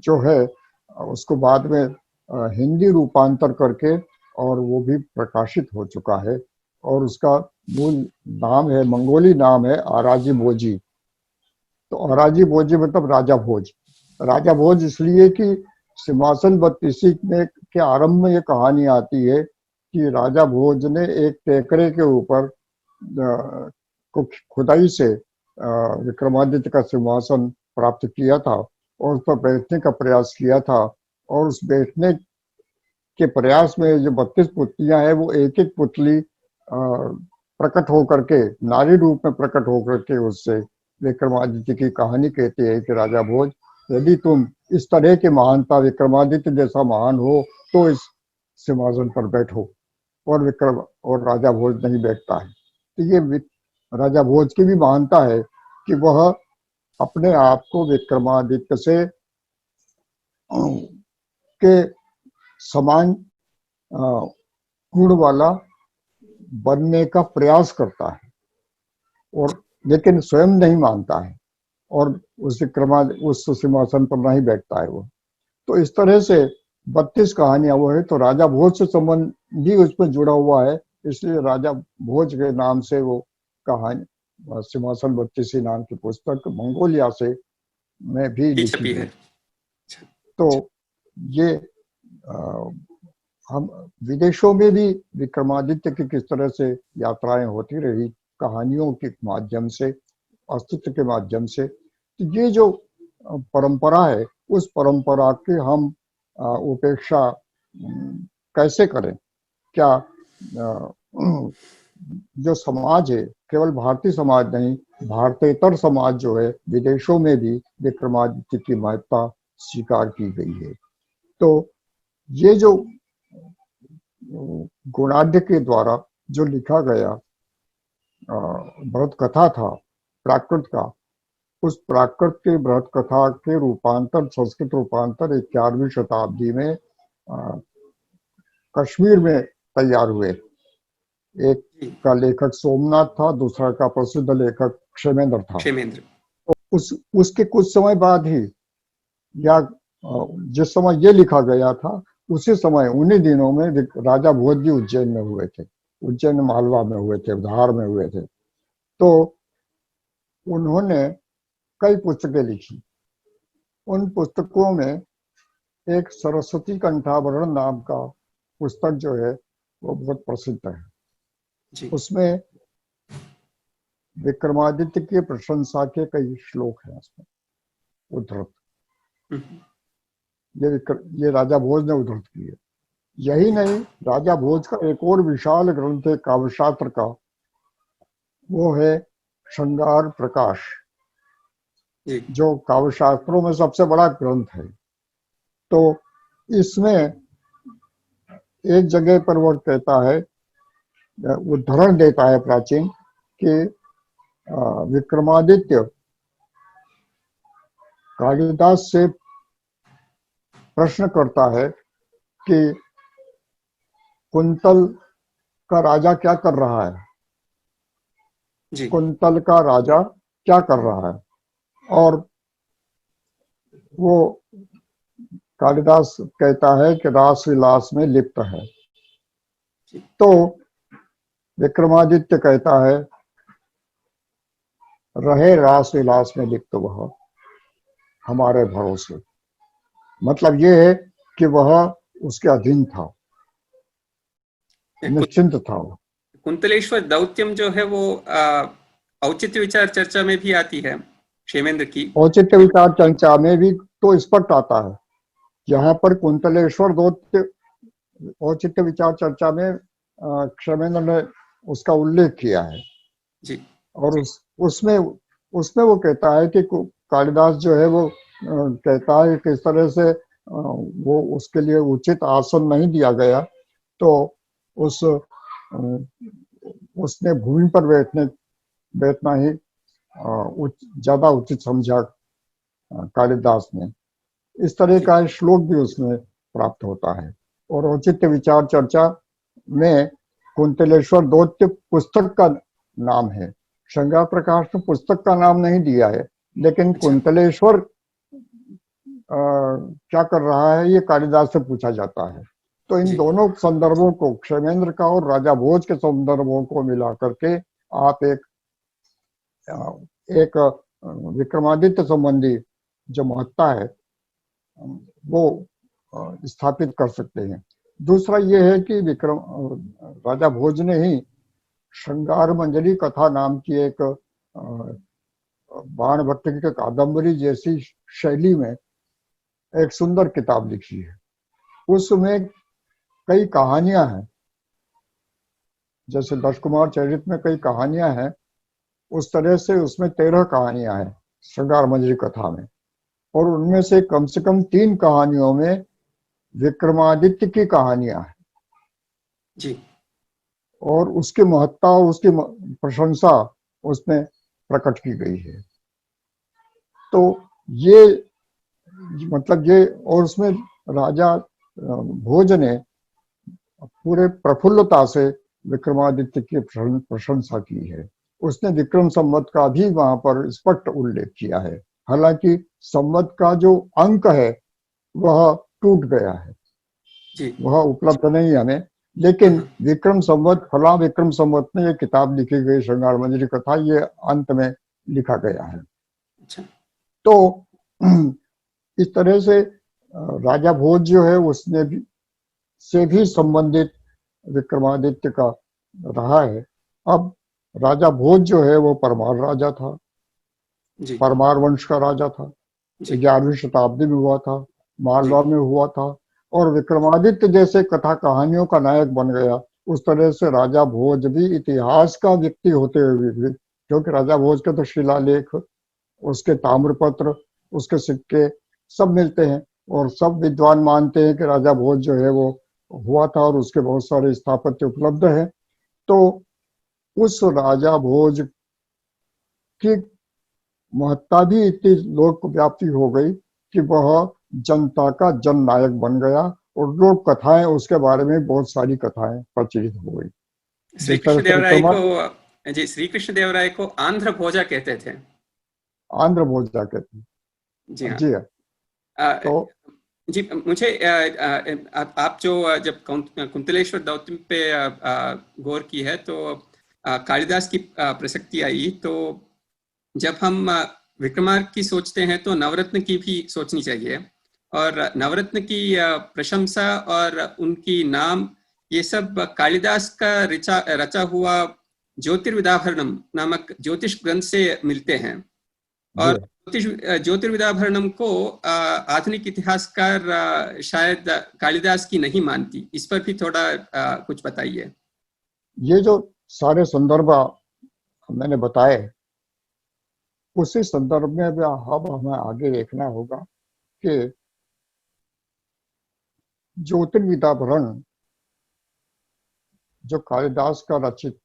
जो है उसको बाद में हिंदी रूपांतर करके और वो भी प्रकाशित हो चुका है, और उसका मूल नाम है, मंगोली नाम है आराजी भोजी। तो आराजी भोजी मतलब राजा भोज। राजा भोज इसलिए कि सिंहासन 32 में के आरंभ में ये कहानी आती है कि राजा भोज ने एक टेकरे के ऊपर को खुदाई से विक्रमादित्य का सिंहासन प्राप्त किया था और उस पर बैठने का प्रयास किया था, और उस बैठने के प्रयास में जो 32 पुतलियां हैं वो एक एक पुतली प्रकट होकर के, नारी रूप में प्रकट होकर के उससे विक्रमादित्य की कहानी कहती है कि राजा भोज, यदि तुम इस तरह के महानता विक्रमादित्य जैसा महान हो तो इस सिंहासन पर बैठो। और राजा भोज नहीं बैठता है। तो ये राजा भोज की भी महानता है कि वह अपने आप को विक्रमादित्य से के समान गुण वाला बनने का प्रयास करता है, और लेकिन स्वयं नहीं मानता है और उस सिंहासन पर नहीं बैठता है वो। तो इस तरह से 32 कहानियां वो है। तो राजा भोज से संबंध भी उसमें जुड़ा हुआ है, इसलिए राजा भोज के नाम से वो कहानी सिंहासन 32 नाम की पुस्तक मंगोलिया से में भी ये लिखी छपी है। है। तो ये हम विदेशों में भी विक्रमादित्य की किस तरह से यात्राएं होती रही, कहानियों के माध्यम से, अस्तित्व के माध्यम से। तो ये जो परंपरा है, उस परंपरा की हम उपेक्षा कैसे करें? क्या जो समाज है, केवल भारतीय समाज नहीं, भारतेतर समाज जो है, विदेशों में भी विक्रमादित्य की महत्ता स्वीकार की गई है। तो ये जो गुणाढ्य के द्वारा जो लिखा गया बृहत कथा था प्राकृत का, उस प्राकृत के बृहत कथा के रूपांतर, संस्कृत रूपांतर 11वीं शताब्दी में कश्मीर में तैयार हुए। एक का लेखक सोमनाथ था, दूसरा का प्रसिद्ध लेखक क्षेमेंद्र था। क्षेमेंद्र। उसके कुछ समय बाद ही, या जिस समय ये लिखा गया था उसी समय, उन्हीं दिनों में राजा भोज भी उज्जैन में हुए थे, उज्जैन मालवा में हुए थे, धार में हुए थे। तो उन्होंने कई पुस्तकें लिखी। उन पुस्तकों में एक सरस्वती कंठाभरण नाम का पुस्तक जो है वो बहुत प्रसिद्ध है। जी उसमें विक्रमादित्य की प्रशंसा के कई श्लोक हैं उसमें उद्धृत। ये राजा भोज ने उद्धृत किए। यही नहीं, राजा भोज का एक और विशाल ग्रंथ है काव्यशास्त्र का, वो है श्रृंगार प्रकाश, जो काव्यशास्त्रों में सबसे बड़ा ग्रंथ है। तो इसमें एक जगह पर वो कहता है, उदाहरण देता है प्राचीन, कि विक्रमादित्य कालिदास से प्रश्न करता है कि कुंतल का राजा क्या कर रहा है, जी कुंतल का राजा क्या कर रहा है, और वो कालिदास कहता है कि रास विलास में लिप्त है। जी तो विक्रमादित्य कहता है रहे रास विलास में लिप्त वह हमारे भरोसे। मतलब ये है कि वह उसके अधीन था, कुं- निश्चिंत था वो। कुंतलेश्वर दौत्यम जो है वो औचित्य विचार चर्चा में भी आती है क्षेमेंद्र की। औचित्य विचार चर्चा में भी तो स्पष्ट आता है। यहाँ पर कुंतलेश्वर दौत्य औचित्य विचार चर्चा में क्षेमेंद्र ने उसका उल्लेख किया है। जी और उसमें उसमें वो कहता है कि कालिदास जो है वो कहता है कि इस तरह से वो उसके लिए उचित आसन नहीं दिया गया, तो उस उसने भूमि पर बैठना ही ज्यादा उचित समझा कालिदास ने। इस तरह जी का श्लोक भी उसमें प्राप्त होता है। और औचित्य विचार चर्चा में कुंतलेश्वर दौत्य पुस्तक का नाम है। श्रृंगार प्रकाश ने पुस्तक का नाम नहीं दिया है, लेकिन अच्छा कुंतलेश्वर क्या कर रहा है ये कालिदास से पूछा जाता है। तो इन जी दोनों संदर्भों को, क्षेमेंद्र का और राजा भोज के संदर्भों को मिला करके आप एक विक्रमादित्य संबंधी जो महत्ता है वो स्थापित कर सकते हैं। दूसरा ये है कि राजा भोज ने ही श्रृंगार मंजरी कथा नाम की एक बाण भट्ट की कादम्बरी जैसी शैली में एक सुंदर किताब लिखी है। उसमें कई कहानियां हैं, जैसे दश कुमार चरित में कई कहानियां हैं, उस तरह से उसमें 13 कहानियां हैं श्रृंगार मंजरी कथा में। और उनमें से कम 3 कहानियों में विक्रमादित्य की कहानियां हैं जी और उसकी महत्ता और उसकी प्रशंसा उसमें प्रकट की गई है। तो ये मतलब ये, और उसमें राजा भोज ने पूरे प्रफुल्लता से विक्रमादित्य की प्रशंसा की है। उसने विक्रम संवत का भी वहां पर स्पष्ट उल्लेख किया है। हालांकि संवत का जो अंक है वह टूट गया है, जी वह उपलब्ध नहीं है हमें। हाँ लेकिन हाँ विक्रम संवत फला विक्रम संवत में ये किताब लिखी गई श्रृंगार मंजरी कथा, ये अंत में लिखा गया है। अच्छा तो इस तरह से राजा भोज जो है उसने भी से भी संबंधित विक्रमादित्य का रहा है। अब राजा भोज जो है वो परमार राजा था, जी परमार वंश का राजा था। जी 11वीं शताब्दी में हुआ था, जी मालवा में हुआ था। और विक्रमादित्य जैसे कथा कहानियों का नायक बन गया। उस तरह से राजा भोज भी इतिहास का व्यक्ति होते हुए भी, क्योंकि राजा भोज के तो शिलालेख, उसके ताम्रपत्र, उसके सिक्के सब मिलते हैं। और सब विद्वान मानते हैं कि राजा भोज जो है वो हुआ था और उसके बहुत सारे स्थापत्य उपलब्ध हैं। तो उस राजा भोज की महत्ता भी इतनी लोकव्यापी हो गई कि वह जनता का जननायक बन गया। और लोक कथाएं उसके बारे में, बहुत सारी कथाएं प्रचलित हो गई। श्री जिस तरह कृष्ण से देवराय विक्रमा को जी श्री कृष्ण देवराय को आंध्र भोजा कहते थे। आंध्र भोज जाके थे। जी हाँ जी है। अ, तो जी मुझे आप जो जब कुंतलेश्वर दौत्य पे गौर की है तो कालिदास की प्रसक्ति आई तो जब हम विक्रमार्क की सोचते हैं तो नवरत्न की भी सोचनी चाहिए। और नवरत्न की प्रशंसा और उनकी नाम ये सब कालिदास का रचा हुआ ज्योतिर्विदाभरणम नामक ज्योतिष ग्रंथ से मिलते हैं। जी और ज्योतिर्विदाभरणम को आधुनिक इतिहासकार शायद कालिदास की नहीं मानती। इस पर भी थोड़ा कुछ बताइए। ये जो सारे संदर्भ मैंने बताए, उसी संदर्भ में भी अब हमें आगे देखना होगा कि ज्योतिर्विदाभरण जो कालिदास का रचित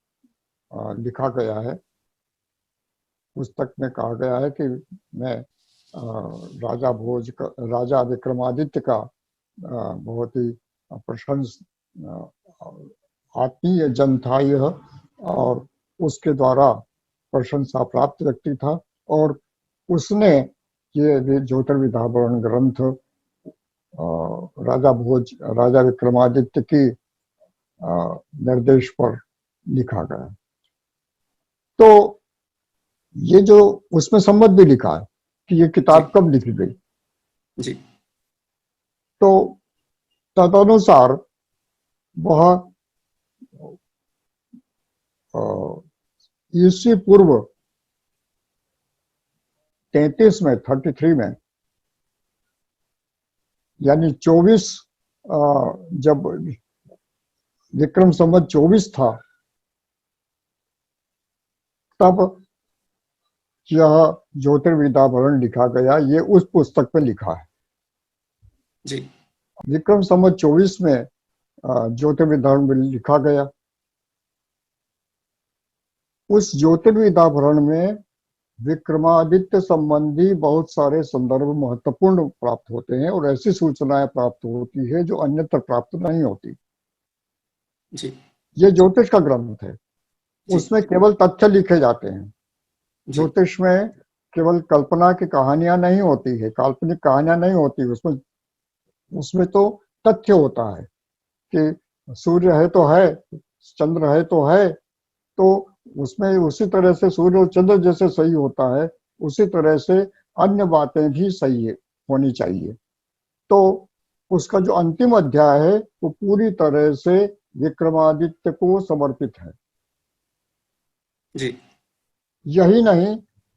लिखा गया है, पुस्तक में कहा गया है कि मैं राजा विक्रमादित्य का बहुत ही प्रशंस आत्मीय जन था यह। और उसके द्वारा प्रशंसा प्राप्त व्यक्ति था और उसने ये ज्योतिर्विदाभरण ग्रंथ राजा विक्रमादित्य की निर्देश पर लिखा गया। तो ये जो उसमें संबंध भी लिखा है कि ये किताब कब लिखी गई। जी तो तदनुसार वह ईस्वी पूर्व 33 में 33 में यानी 24 जब विक्रम संवत 24 था तब यह ज्योतिर्विदाभरण लिखा गया। ये उस पुस्तक में लिखा है जी। विक्रम संवत 24 में ज्योतिर्विदाभरण लिखा गया। उस ज्योतिर्विदाभरण में विक्रमादित्य संबंधी बहुत सारे संदर्भ महत्वपूर्ण प्राप्त होते हैं और ऐसी सूचनाएं प्राप्त होती है जो अन्यत्र प्राप्त नहीं होती। जी ये ज्योतिष का ग्रंथ है, उसमें केवल तथ्य लिखे जाते हैं। ज्योतिष में केवल कल्पना की कहानियां नहीं होती है, काल्पनिक कहानियां नहीं होती, उसमें तो तथ्य होता है कि सूर्य है तो है, चंद्र है तो है, तो उसमें उसी तरह से सूर्य और चंद्र जैसे सही होता है उसी तरह से अन्य बातें भी सही होनी चाहिए। तो उसका जो अंतिम अध्याय है वो पूरी तरह से विक्रमादित्य को समर्पित है। जी यही नहीं,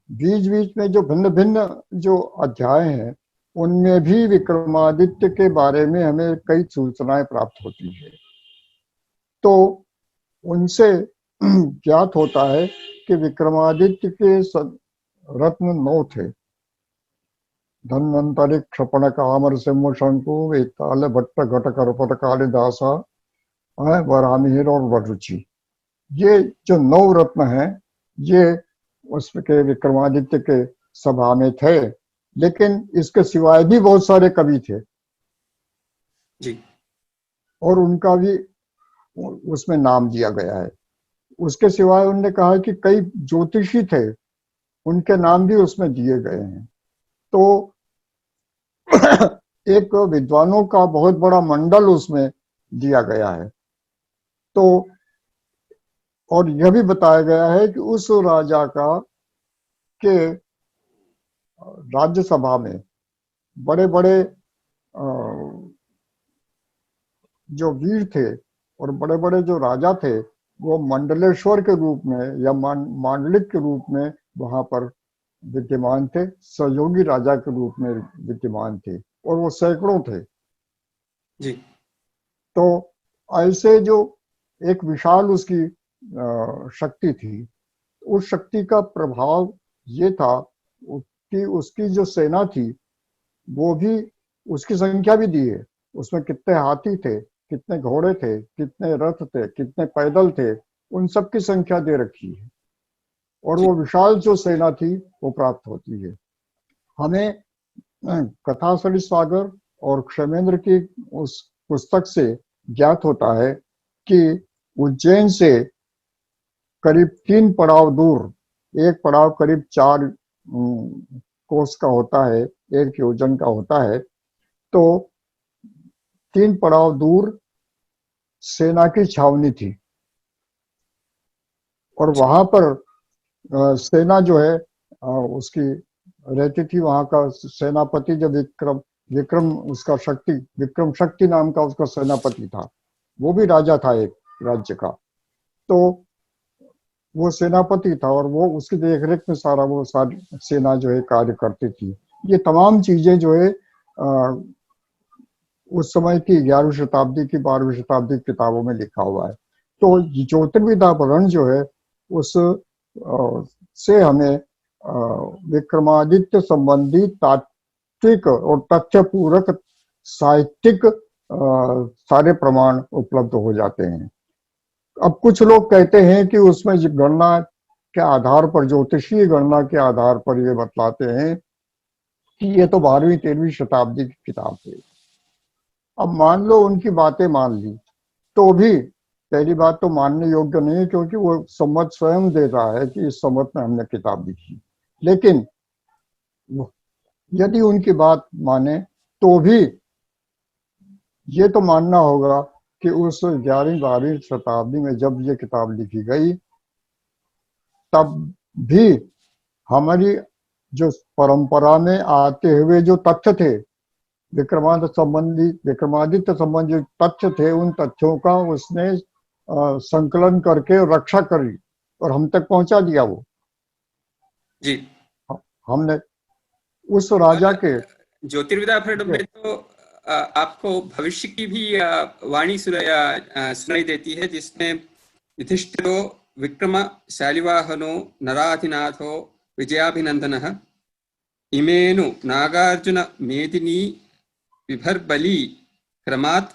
बीच बीच में जो भिन्न भिन्न जो अध्याय हैं उनमें भी विक्रमादित्य के बारे में हमें कई सूचनाएं प्राप्त होती है। तो उनसे ज्ञात होता है कि विक्रमादित्य के रत्न 9 थे। धन्वंतरि क्षपण कामर सिंह शंकु वेताल भट्ट घट करपट कालिदासा वरामिहिर और वरुचि। ये जो 9 रत्न हैं ये उसके विक्रमादित्य के सभा में थे, लेकिन इसके सिवाय भी बहुत सारे कवि थे जी और उनका भी उसमें नाम दिया गया है। उसके सिवाय उन्होंने कहा कि कई ज्योतिषी थे, उनके नाम भी उसमें दिए गए हैं। तो एक विद्वानों का बहुत बड़ा मंडल उसमें दिया गया है। तो और यह भी बताया गया है कि उस राजा का के राज्यसभा में बड़े बड़े जो वीर थे और बड़े बड़े जो राजा थे वो मंडलेश्वर के रूप में या मांडलिक के रूप में वहां पर विद्यमान थे, सहयोगी राजा के रूप में विद्यमान थे और वो सैकड़ों थे। जी तो ऐसे जो एक विशाल उसकी शक्ति थी, उस शक्ति का प्रभाव ये था कि उसकी जो सेना थी वो भी, उसकी संख्या भी दी है। उसमें कितने हाथी थे, कितने घोड़े थे, कितने रथ थे, कितने पैदल थे, उन सब की संख्या दे रखी है और वो विशाल जो सेना थी वो प्राप्त होती है। हमें कथा सरित सागर और क्षेमेंद्र की उस पुस्तक से ज्ञात होता है कि उज्जैन से करीब 3 पड़ाव दूर, एक पड़ाव करीब 4 कोस का होता है, 1 योजन का होता है, तो 3 पड़ाव दूर सेना की छावनी थी और वहां पर सेना जो है उसकी रहती थी। वहां का सेनापति जो विक्रम उसका शक्ति, विक्रम शक्ति नाम का उसका सेनापति था, वो भी राजा था एक राज्य का। तो वो सेनापति था और वो उसकी देखरेख में सारा वो सारी सेना जो है कार्य करती थी। ये तमाम चीजें जो है उस समय की 11वीं शताब्दी की 12वीं शताब्दी की किताबों में लिखा हुआ है। तो ज्योतिर्विदाभरण जो है उस से हमें विक्रमादित्य संबंधी तात्विक और तथ्य पूरक साहित्यिक सारे प्रमाण उपलब्ध हो जाते हैं। अब कुछ लोग कहते हैं कि उसमें गणना के आधार पर, ज्योतिषीय गणना के आधार पर ये बतलाते हैं कि ये तो 12वीं 13वीं शताब्दी की किताब है। अब मान लो उनकी बातें मान ली तो भी पहली बात तो मानने योग्य नहीं है, क्योंकि वो सम्मत स्वयं दे रहा है कि इस सम्मत में हमने किताब लिखी। लेकिन यदि उनकी बात माने तो भी ये तो मानना होगा कि उस 11वीं-12वीं शताब्दी में जब ये किताब लिखी गई, तब भी हमारी जो परंपरा में आते हुए जो तथ्य थे, विक्रमादित्य संबंधी जो तथ्य थे, उन तथ्यों का उसने संकलन करके रक्षा करी और हम तक पहुंचा दिया। वो जी। हमने उस राजा और के ज्योतिर्विद्याफलम में तो आपको भविष्य की भी वाणी सुनाई देती है, जिसमें युधिष्ठिरो विक्रम शालिवाहनो नराधिनाथो विजयाभिनंदनः इमेनु नागार्जुन मेदिनी विभर्बली क्रमात्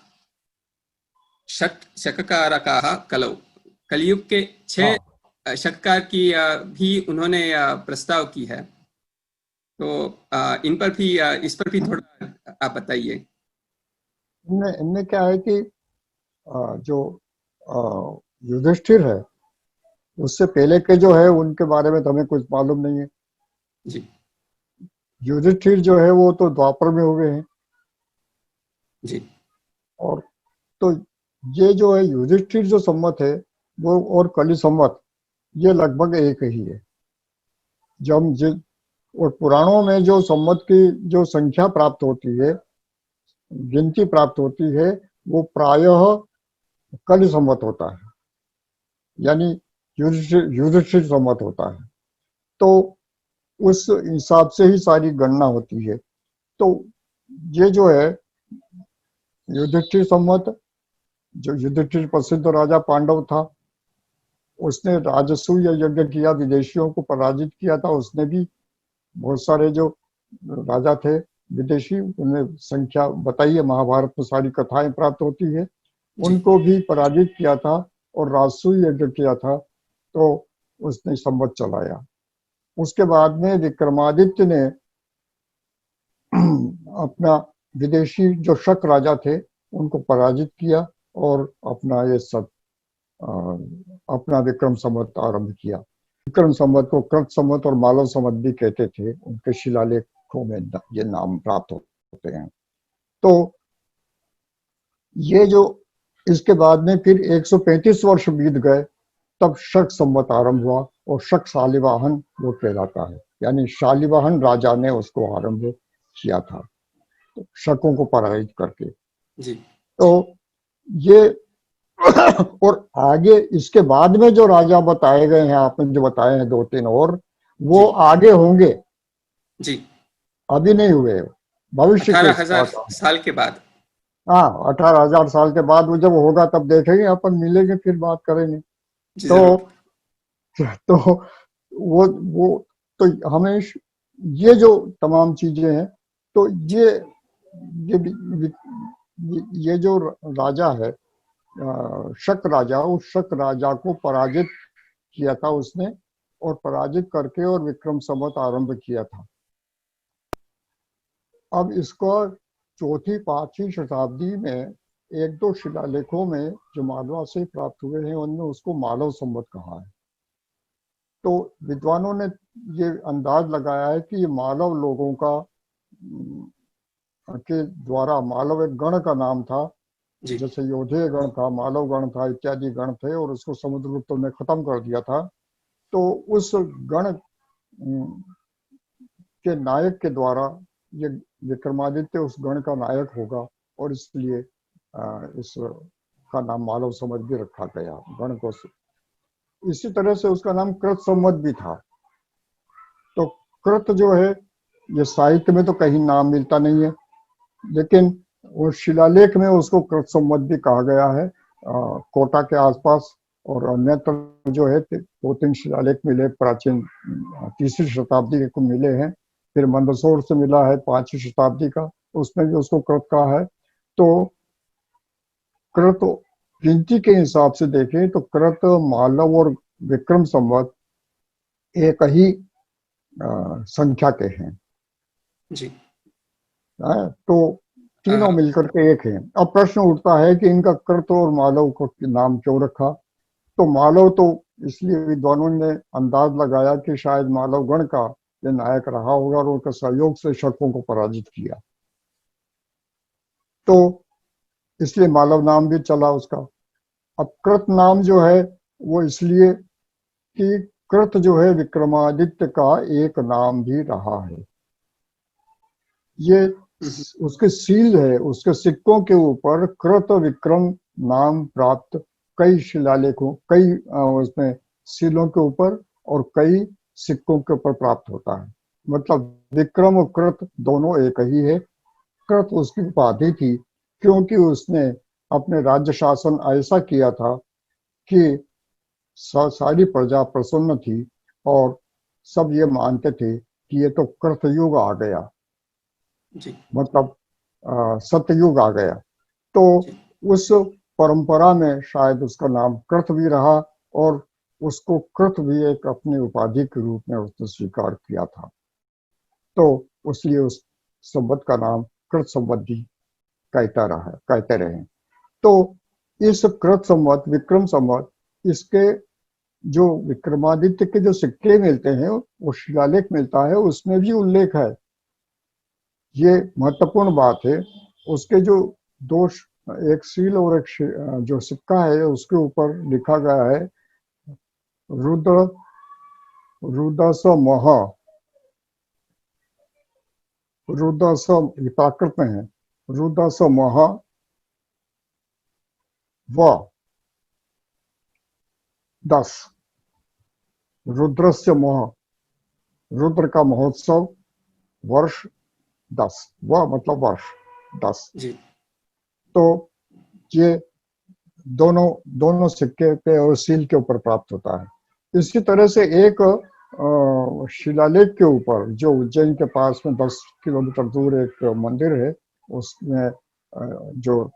शककारकाः कलौ। कलयुग के 6 शककार की भी उन्होंने प्रस्ताव की है। तो इस पर भी थोड़ा आप बताइए। इनमें क्या है कि जो युधिष्ठिर है, उससे पहले के जो है उनके बारे में तो हमें कुछ मालूम नहीं है। जी युधिष्ठिर जो है वो तो द्वापर में हो गए हैं। जी और तो ये जो है युधिष्ठिर जो सम्मत है वो और कलि सम्मत, ये लगभग एक ही है। और पुराणों में जो सम्मत की जो संख्या प्राप्त होती है, गिनती प्राप्त होती है, वो प्रायः कलि सम्मत होता है, यानी युधिष्ठिर सम्मत होता है। तो उस हिसाब से ही सारी गणना होती है। तो ये जो है युधिष्ठिर सम्मत, जो युधिष्ठिर प्रसिद्ध राजा पांडव था, उसने राजसूय यज्ञ किया, विदेशियों को पराजित किया था। उसने भी बहुत सारे जो राजा थे विदेशी, उन्हें संख्या बताई है, महाभारत में सारी कथाएं प्राप्त होती है, जी उनको भी पराजित किया था और राजसूय यज्ञ किया था। तो उसने संवत चलाया। उसके बाद में विक्रमादित्य ने अपना विदेशी जो शक राजा थे उनको पराजित किया और अपना ये सब अपना विक्रम संवत आरंभ किया। विक्रम संवत को कृत संवत और मालव संवत भी कहते थे, उनके शिलालेखों में ये नाम प्राप्त होते हैं। तो ये जो इसके बाद में फिर 135 वर्ष बीत गए, तब शक संवत आरंभ हुआ और शक शालिवाहन वो कहलाता है, यानी शालिवाहन राजा ने उसको आरंभ किया था, तो शकों को पराजित करके। जी तो ये और आगे इसके बाद में जो राजा बताए गए हैं, आपने जो बताए हैं 2-3 और, वो जी आगे होंगे, जी अभी नहीं हुए, भविष्य के 18,000 बात। साल के बाद। हाँ, 18,000 साल के बाद वो जब होगा तब देखेंगे, अपन मिलेंगे फिर बात करेंगे। जी तो जरूर। तो वो तो हमें ये जो तमाम चीजें हैं, तो ये ये जो राजा है शक राजा, उस शक राजा को पराजित किया था उसने, और पराजित करके और विक्रम संवत आरंभ किया था। अब इसको 4वीं-5वीं शताब्दी में 1-2 शिलालेखों में जो मालवा से प्राप्त हुए हैं, उनमें उसको मालव संवत कहा है। तो विद्वानों ने ये अंदाज लगाया है कि ये मालव लोगों का के द्वारा, मालव एक गण का नाम था, जी जैसे योधेय गण था, मालव गण था, इत्यादि गण थे, और उसको समुद्रगुप्त ने खत्म कर दिया था। तो उस गण के नायक के द्वारा ये विक्रमादित्य उस गण का नायक होगा, और इसलिए इस का नाम मालव संवत भी रखा गया गण को। इसी तरह से उसका नाम कृत संवत भी था। तो कृत जो है, ये साहित्य में तो कहीं नाम मिलता नहीं है, लेकिन वो शिलालेख में उसको कृत संवत भी कहा गया है। कोटा के आसपास और अन्यत्र जो है 2-3 शिलालेख मिले, प्राचीन 3री शताब्दी को मिले हैं। फिर मंदसौर से मिला है 5वीं शताब्दी का, उसमें भी उसको कृत कहा है। तो कृत गिनती के हिसाब से देखें तो कृत, मालव और विक्रम संवत एक ही संख्या के हैं। जी तो तीनों मिलकर के एक हैं। अब प्रश्न उठता है कि इनका कृत और मालव को नाम क्यों रखा। तो मालव तो इसलिए विद्वानों ने अंदाज लगाया कि शायद मालव गण का ये नायक रहा होगा और उनके सहयोग से शकों को पराजित किया, तो इसलिए मालव नाम भी चला उसका। अब कृत नाम जो है वो इसलिए कि कृत जो है विक्रमादित्य का एक नाम भी रहा है। ये उसके सील है, उसके सिक्कों के ऊपर कृत विक्रम नाम प्राप्त कई शिलालेखों, कई उसमें सीलों के ऊपर और कई सिक्कों के ऊपर प्राप्त होता है। मतलब विक्रम और कृत दोनों एक ही है। कृत उसकी उपाधि थी क्योंकि उसने अपने राज्य शासन ऐसा किया था कि सारी प्रजा प्रसन्न थी और सब ये मानते थे कि ये तो कृतयुग आ गया, जी। मतलब सतयुग आ गया। तो उस परंपरा में शायद उसका नाम कृत भी रहा और उसको कृत भी एक अपनी उपाधि के रूप में उसने स्वीकार किया था। तो उसलिए उस संवत का नाम कृत संवत भी कहते रहे। तो इस कृत संवत, विक्रम संवत, इसके जो विक्रमादित्य के जो सिक्के मिलते हैं, वो शिलालेख मिलता है, उसमें भी उल्लेख है। ये महत्वपूर्ण बात है। उसके जो दो, एक सील और एक जो सिक्का है, उसके ऊपर लिखा गया है रुद्र रुदस मह, रुदस, प्राकृत में है, रुदस मह व 10, रुद्रस्य मोह, रुद्र का महोत्सव, वर्ष 10, वह मतलब वर्ष 10। जी। तो ये दोनों दोनों सिक्के पे और सील के ऊपर प्राप्त होता है। इसी तरह से एक शिलालेख के ऊपर जो उज्जैन के पास में 10 किलोमीटर दूर एक मंदिर है, उसमें जो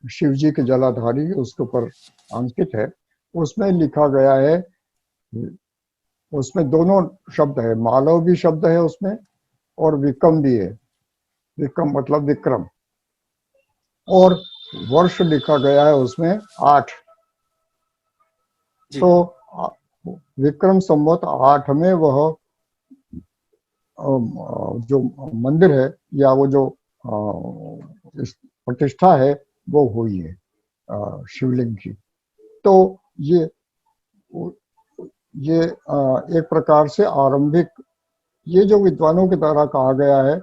शिव जी के जलाधारी उसके ऊपर अंकित है, उसमें लिखा गया है, उसमें दोनों शब्द है, मालव भी शब्द है उसमें और विक्रम भी है। विक्रम मतलब विक्रम, और वर्ष लिखा गया है उसमें 8। जी। तो विक्रम संवत 8 में वह जो मंदिर है या वो जो प्रतिष्ठा है वो हुई है शिवलिंग की। तो ये एक प्रकार से आरंभिक, ये जो विद्वानों के द्वारा कहा गया है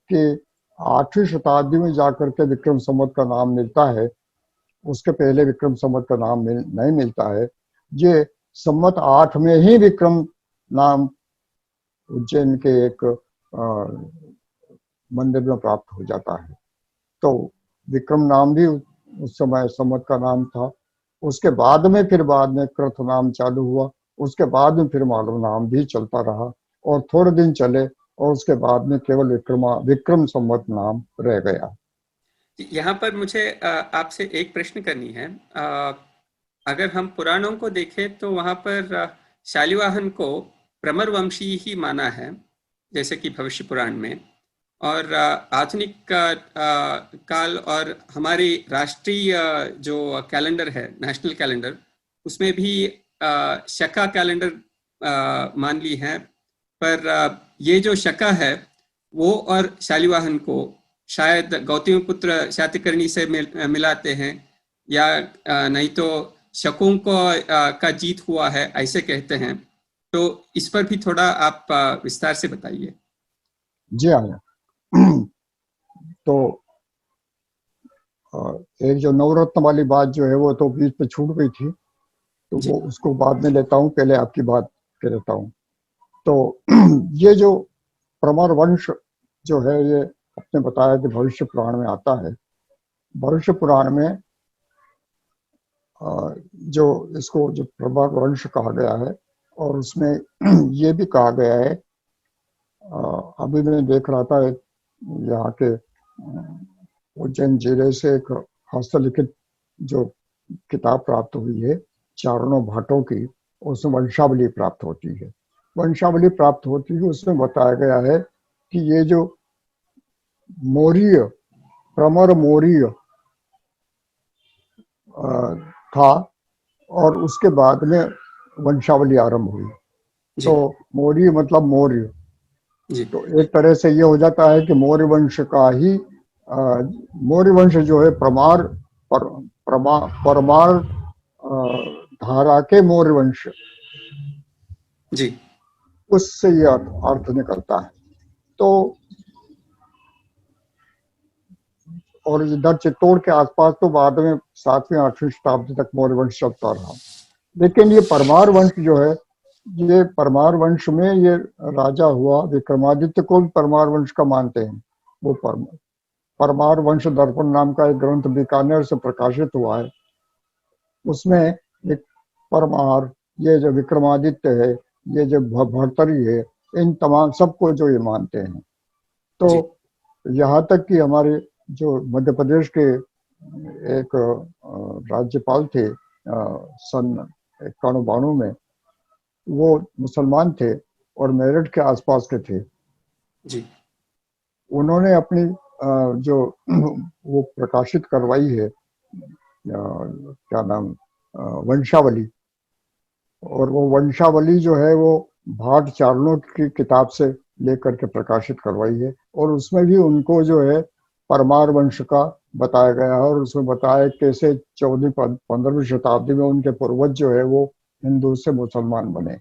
कि 8वीं शताब्दी में जाकर के विक्रम संवत का नाम मिलता है, उसके पहले विक्रम संवत का नाम नहीं मिलता है। ये संवत 8 में ही विक्रम नाम उज्जैन के एक मंदिर में प्राप्त हो जाता है। तो विक्रम नाम भी उस समय संवत का नाम था। उसके बाद में फिर कृत नाम चालू हुआ, उसके बाद में फिर मालव नाम भी चलता रहा और थोड़े दिन चले और उसके बाद में केवल विक्रम संवत नाम रह गया। यहाँ पर मुझे आपसे एक प्रश्न करनी है। अगर हम पुराणों को देखें तो वहाँ पर शालिवाहन को प्रमरवंशी ही माना है, जैसे कि भविष्य पुराण में, और आधुनिक काल और हमारी राष्ट्रीय जो कैलेंडर है, नेशनल कैलेंडर, उसमें भी शका कैलेंडर मान ली है। पर ये जो शका है वो और शालिवाहन को शायद गौतमीपुत्र शातकर्णी से मिलाते हैं, या नहीं तो शकों को का जीत हुआ है ऐसे कहते हैं। तो इस पर भी थोड़ा आप विस्तार से बताइए। जी हाँ। तो एक जो नवरत्न वाली बात जो है वो तो बीच पे छूट गई थी, तो वो उसको बाद में लेता हूँ, पहले आपकी बात कह देता हूँ। तो ये जो प्रमर वंश जो है, ये आपने बताया कि भविष्य पुराण में आता है। भविष्य पुराण में जो इसको जो प्रमर वंश कहा गया है, और उसमें ये भी कहा गया है, अभी मैं देख रहा था यहाँ के उज्जैन जिले से एक हस्तलिखित जो किताब प्राप्त हुई है चारणों भाटों की, उसमें वंशावली प्राप्त होती है। वंशावली प्राप्त होती है, उसमें बताया गया है कि ये जो मौर्य प्रमर मौर्य था, और उसके बाद में वंशावली आरंभ हुई। जी तो मौर्य मतलब मौर्य, जी तो एक तरह से ये हो जाता है कि मौर्य वंश का ही मौर्य वंश जो है परमार धारा के मौर्य वंश, जी उससे ये अर्थ निकलता है। तो और इधर चित्तौड़ के आसपास तो बाद में 7वीं 8वीं शताब्दी तक मौर्य वंश चलता रहा। लेकिन ये परमार वंश जो है, ये परमार वंश में ये राजा हुआ, विक्रमादित्य को भी परमार वंश का मानते हैं। वो परमार वंश दर्पण नाम का एक ग्रंथ बीकानेर से प्रकाशित हुआ है। उसमें एक परमार, ये जो विक्रमादित्य है, ये जो भर्तरी है, इन तमाम सबको जो ये मानते हैं। तो जी यहाँ तक कि हमारे जो मध्य प्रदेश के एक राज्यपाल थे सन 91 में, वो मुसलमान थे और मेरठ के आसपास के थे। जी उन्होंने अपनी जो वो प्रकाशित करवाई है, क्या नाम, वंशावली, और वो वंशावली जो है वो भाट चारणों की किताब से लेकर के प्रकाशित करवाई है, और उसमें भी उनको जो है परमार वंश का बताया गया है। और उसमें बताया कैसे 14वीं-15वीं शताब्दी में उनके पूर्वज जो है वो हिंदू से मुसलमान बने।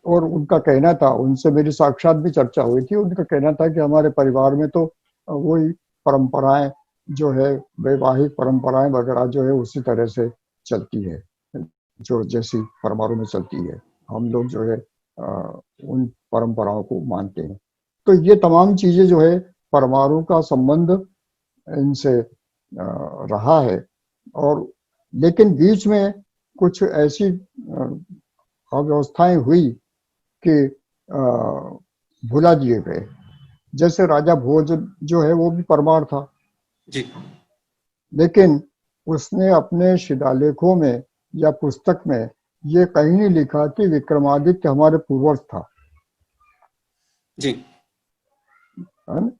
और उनका कहना था, उनसे मेरी साक्षात भी चर्चा हुई थी, उनका कहना था कि हमारे परिवार में तो वही परंपराएं जो है, वैवाहिक परंपराएं वगैरह जो है उसी तरह से चलती है, जो जैसी परमाणु में चलती है। हम लोग जो है उन परंपराओं को मानते हैं। तो ये तमाम चीजें जो है, परमाणु का संबंध इनसे रहा है। और लेकिन बीच में कुछ ऐसी अव्यवस्थाएं हुई कि भुला दिए गए। जैसे राजा भोज जो है वो भी परमार था, जी लेकिन उसने अपने शिलालेखों में या पुस्तक में ये कहीं नहीं लिखा कि विक्रमादित्य हमारे पूर्वज था। जी है ना?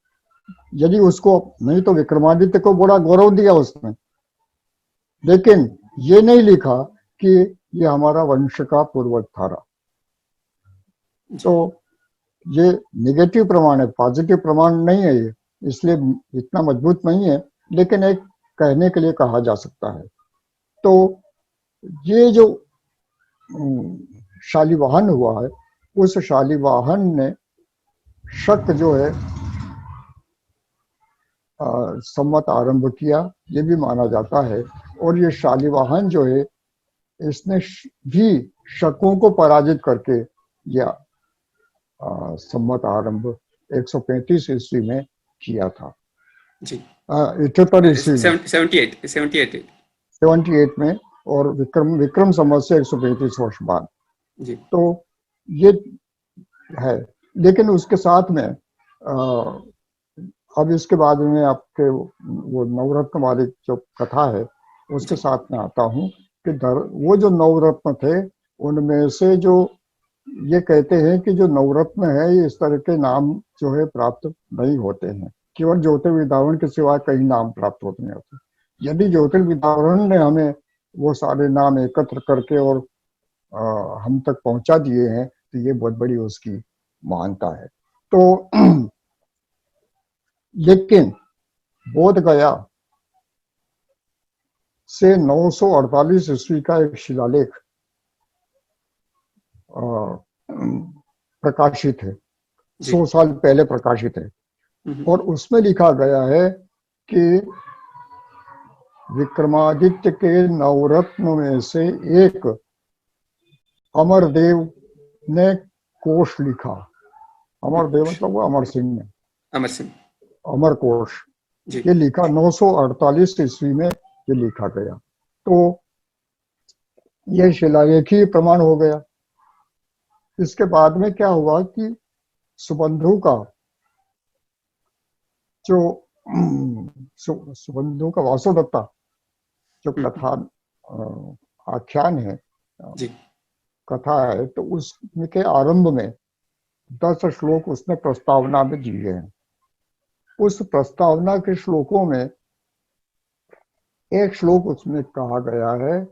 यदि उसको नहीं तो विक्रमादित्य को बड़ा गौरव दिया उसने, लेकिन ये नहीं लिखा कि ये हमारा वंश का पूर्वज था। तो ये निगेटिव प्रमाण है, पॉजिटिव प्रमाण नहीं है ये, इसलिए इतना मजबूत नहीं है, लेकिन एक कहने के लिए कहा जा सकता है। तो ये जो शालिवाहन हुआ है, उस शालिवाहन ने शक जो है संवत आरंभ किया, ये भी माना जाता है। और ये शालिवाहन जो है, इसने भी शकों को पराजित करके या संवत आरंभ 135 ईस्वी में किया था। जी 78 ईस्वी में, 78 में, और विक्रम संवत से 135 वर्ष बाद। जी तो ये है। लेकिन उसके साथ में अब इसके बाद में आपके वो नवरत्न वाली जो कथा है उसके जी साथ में आता हूँ कि वो जो नवरत्न थे, उनमें से जो ये कहते हैं कि जो नवरत्न है, ये इस तरह के नाम जो है प्राप्त नहीं होते हैं, केवल ज्योतिर्विदारण के सिवाय कई नाम प्राप्त होते नहीं होते। यदि ज्योतिर्विदारण ने हमें वो सारे नाम एकत्र करके और हम तक पहुंचा दिए हैं, तो ये बहुत बड़ी उसकी महानता है। तो लेकिन बोध गया से 948 ईस्वी का एक शिलालेख प्रकाशित है, 100 साल पहले प्रकाशित है, और उसमें लिखा गया है कि विक्रमादित्य के नवरत्न में से एक अमरदेव ने कोश लिखा। अमरदेव मतलब वो अमर सिंह ने, अमर सिंह, अमर कोश, ये लिखा 948 ईस्वी में, ये लिखा गया। तो ये शिलालेख ही प्रमाण हो गया। इसके बाद में क्या हुआ कि सुबंधु का जो सुबंधु का वासुदत्ता जो कथा आख्यान है, कथा है, तो उसके आरंभ में 10 श्लोक उसने प्रस्तावना में दिए हैं। उस प्रस्तावना के श्लोकों में एक श्लोक उसमें कहा गया है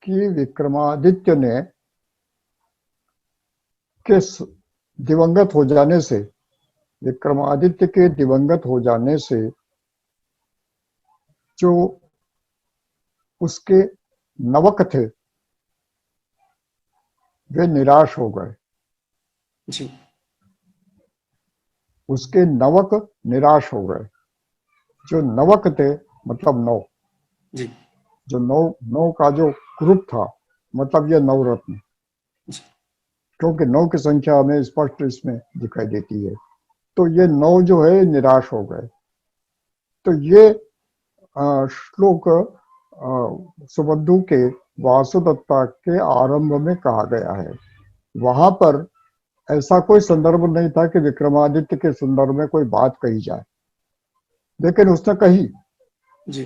कि विक्रमादित्य ने के दिवंगत हो जाने से, विक्रमादित्य के दिवंगत हो जाने से जो उसके नवक थे वे निराश हो गए। जी उसके नवक निराश हो गए। जो नवक थे मतलब नौ, जी जो नौ नौ का जो ग्रुप था, मतलब ये नवरत्न, जी क्योंकि नौ की संख्या हमें स्पष्ट इसमें दिखाई देती है। तो ये नौ जो है निराश हो गए। तो ये श्लोक सुबंधु के वासुदत्ता के आरंभ में कहा गया है। वहां पर ऐसा कोई संदर्भ नहीं था कि विक्रमादित्य के संदर्भ में कोई बात कही जाए, लेकिन उसने कही। जी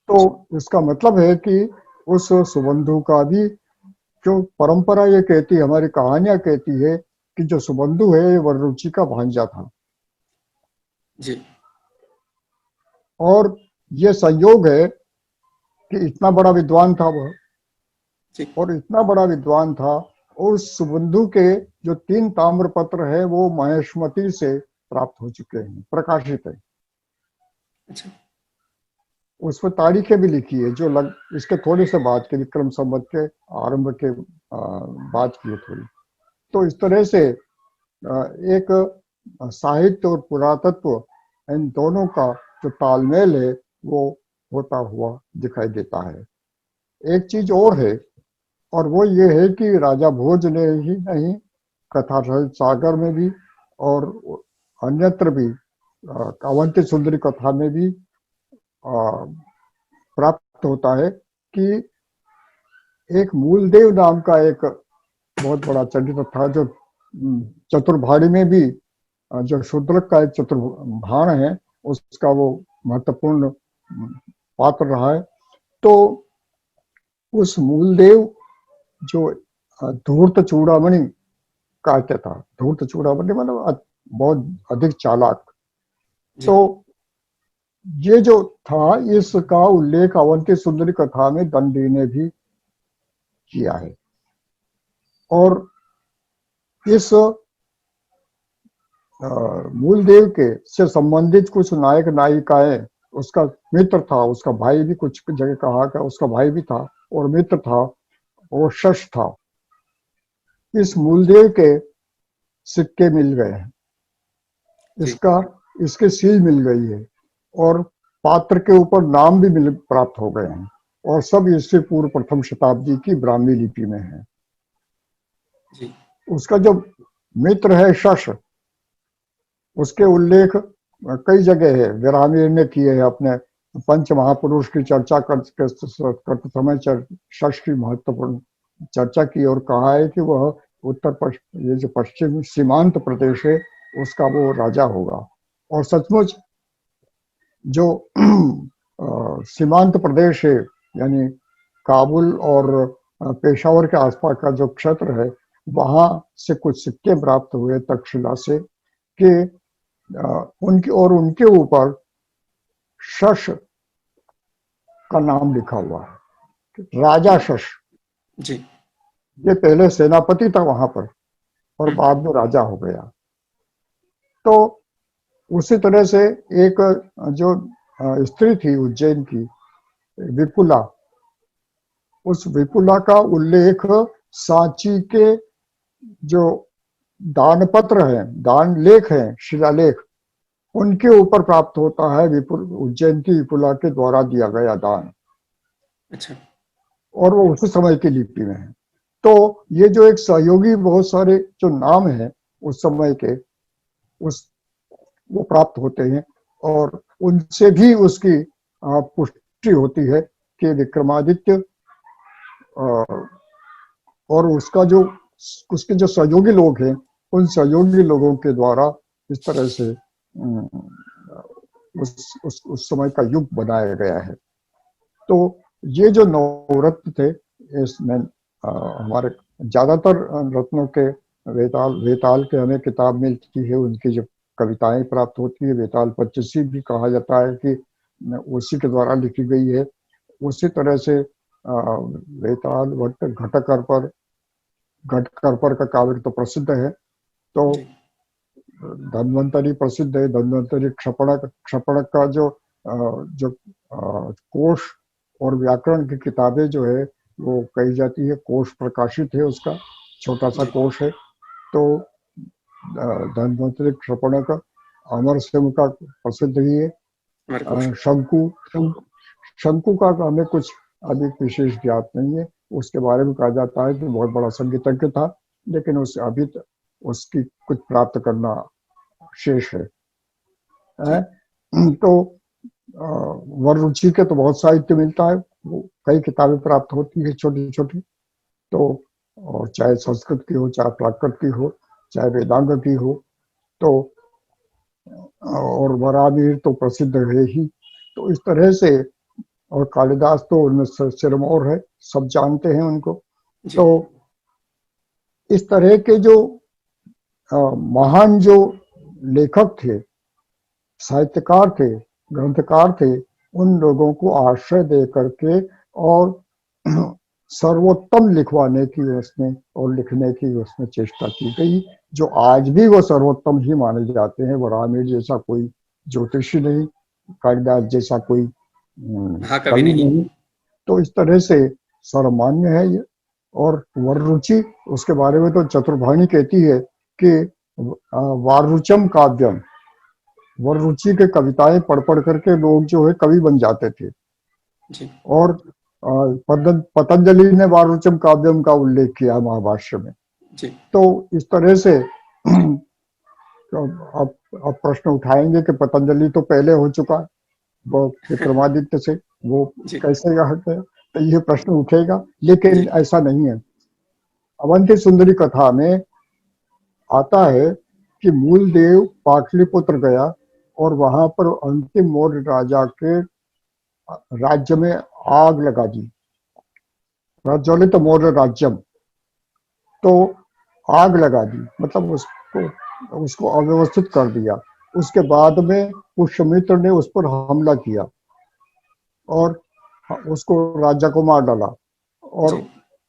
तो इसका मतलब है कि उस सुबंधु का भी, जो परंपरा ये कहती है, हमारी कहानियां कहती है कि जो सुबंधु है वररुचि का भांजा था। जी और ये संयोग है कि इतना बड़ा विद्वान था वह, जी और इतना बड़ा विद्वान था, और सुबंधु के जो 3 ताम्रपत्र है वो महेशमती से प्राप्त हो चुके हैं, प्रकाशित है। अच्छा उस पर तारीखें भी लिखी है जो इसके थोड़े से बाद के, विक्रम संवत के आरंभ के बाद की है थोड़ी। तो इस तरह से एक साहित्य और पुरातत्व, इन दोनों का जो तालमेल है वो होता हुआ दिखाई देता है। एक चीज और है, और वो ये है कि राजा भोज ने ही नहीं, कथा सागर में भी और अन्यत्र भी, अवंती सुंदरी कथा में भी प्राप्त होता है कि एक मूलदेव नाम का एक बहुत बड़ा चरित्र था, जो चतुर्भाड़ी में भी, जो शूद्रक का एक चतुर्भाण है, उसका वो महत्वपूर्ण पात्र रहा है। तो उस मूलदेव जो धूर्त चूड़ामणि कहते था, धूर्त चूड़ामणि मतलब बहुत अधिक चालाक। तो ये जो था, इसका उल्लेख अवंती सुंदरी कथा में दंडी ने भी किया है। और इस मूलदेव के से संबंधित कुछ नायक नायिकाएं, उसका मित्र था, उसका भाई भी, कुछ जगह कहा कि उसका भाई भी था और मित्र था, वो शश था। इस मूलदेव के सिक्के मिल गए हैं, इसका इसके सील मिल गई है, और पात्र के ऊपर नाम भी प्राप्त हो गए हैं, और सब इससे पूर्व प्रथम शताब्दी की ब्राह्मी लिपि में है। जी उसका जो मित्र है शश, उसके उल्लेख कई जगह है। विरामीर ने किए हैं अपने पंच महापुरुष की चर्चा करते समय, शश की महत्वपूर्ण चर्चा की और कहा है कि वह ये जो पश्चिम सीमांत प्रदेश है उसका वो राजा होगा। और सचमुच जो सीमांत प्रदेश है, यानी काबुल और पेशावर के आसपास का जो क्षेत्र है, वहां से कुछ सिक्के प्राप्त हुए तक्षशिला से, कि उनके ऊपर शश का नाम लिखा हुआ है, राजा शश। जी ये पहले सेनापति था वहां पर और बाद में राजा हो गया। तो उसी तरह से एक जो स्त्री थी उज्जैन की, विपुला, उस विपुला का उल्लेख सांची के जो दान पत्र हैं, दान लेख हैं, शिलालेख, उनके ऊपर प्राप्त होता है। उज्जैन की विपुला के द्वारा दिया गया दान, अच्छा और वो उसी समय की लिपि में है। तो ये जो एक सहयोगी बहुत सारे जो नाम हैं उस समय के, उस वो प्राप्त होते हैं, और उनसे भी उसकी पुष्टि होती है कि विक्रमादित्य और उसके जो सहयोगी लोग हैं, उन सहयोगी लोगों के द्वारा इस तरह से उस समय का युग बनाया गया है। तो ये जो नवरत्न थे, इसमें हमारे ज्यादातर रत्नों के वेताल के हमें किताब मिलती है, उनकी जो कविताएं प्राप्त होती है। वेताल पच्चीसी भी कहा जाता है कि उसी के द्वारा लिखी गई है। उसी तरह से वेताल भट्ट घटकर्पर का काव्य तो प्रसिद्ध है। तो धन्वंतरी प्रसिद्ध है। धन्वंतरी क्षपणक का जो कोश और व्याकरण की किताबें जो है वो कही जाती है, कोश प्रकाशित है, उसका छोटा सा कोश है। तो धन्वंतरी क्षपणक अमर सिंह का प्रसिद्ध ही है। शंकु का हमें कुछ अधिक विशेष ज्ञात नहीं है। उसके बारे में कहा जाता है कि बहुत बड़ा संगीतज्ञ था, लेकिन अभी उसकी कुछ प्राप्त करना शेष है। तो वररुचि के तो बहुत साहित्य मिलता है, कई किताबें प्राप्त होती है छोटी छोटी। तो और चाहे संस्कृत की हो, चाहे प्राकृत की हो, चाहे वेदांग की हो, तो और वरावीर तो प्रसिद्ध है ही। तो इस तरह से, और कालिदास तो उनमें सिरमौर है, सब जानते हैं उनको। तो इस तरह के जो महान जो लेखक थे, साहित्यकार थे, ग्रंथकार थे, उन लोगों को आश्रय दे करके और सर्वोत्तम लिखवाने की उसने और लिखने की उसने चेष्टा की गई, जो आज भी वो सर्वोत्तम ही माने जाते हैं। वराहमिहिर जैसा कोई ज्योतिषी नहीं, कालिदास जैसा कोई कवि नहीं। तो इस तरह से सर्वमान्य है ये। और वररुचि, उसके बारे में तो चतुर्भाणी कहती है कि वारुचम काव्यम, वररुचि के कविताएं पढ़ पढ़ करके लोग जो है कवि बन जाते थे। और पतंजलि ने वारुचम काव्यम का उल्लेख किया महाभाष्य में। तो इस तरह से अब प्रश्न उठाएंगे कि पतंजलि तो पहले हो चुका है, वो विक्रमादित्य से, वो कैसे हट गया, तो ये प्रश्न उठेगा। लेकिन ऐसा नहीं है। अवंती सुंदरी कथा में आता है कि मूलदेव पाटलिपुत्र गया और वहां पर अंतिम मौर्य राजा के राज्य में आग लगा दी, प्रज्वलित मौर्य राज्यम। तो आग लगा दी मतलब उसको अव्यवस्थित कर दिया। उसके बाद में पुष्यमित्र ने उस पर हमला किया और उसको राजा को मार डाला, और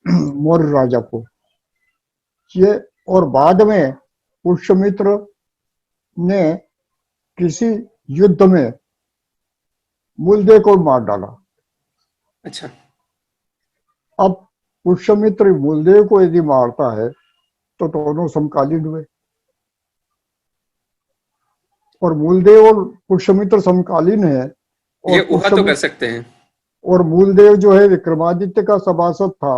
मौर्य राजा को ये। और बाद में पुष्यमित्र ने किसी युद्ध में मूलदेव को मार डाला। अच्छा। अब पुष्यमित्र मूलदेव को यदि मारता है तो दोनों समकालीन हुए, और मूलदेव और पुष्यमित्र समकालीन है। और ये ऊहा तो कर सकते हैं। और मूलदेव जो है विक्रमादित्य का सभासद था।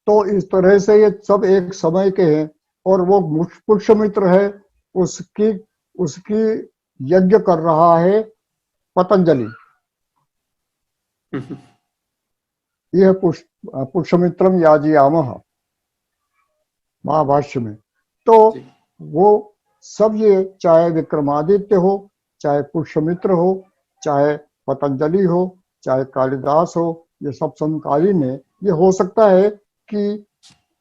तो इस तरह से ये सब एक समय के हैं। और वो पुष्यमित्र है, उसकी यज्ञ कर रहा है पतंजलि। यह पुष्यमित्रम याजयामः महाभाष्य में। तो वो सब, ये चाहे विक्रमादित्य हो, चाहे पुष्यमित्र हो, चाहे पतंजलि हो, चाहे कालिदास हो, ये सब समकालीन है। ये हो सकता है कि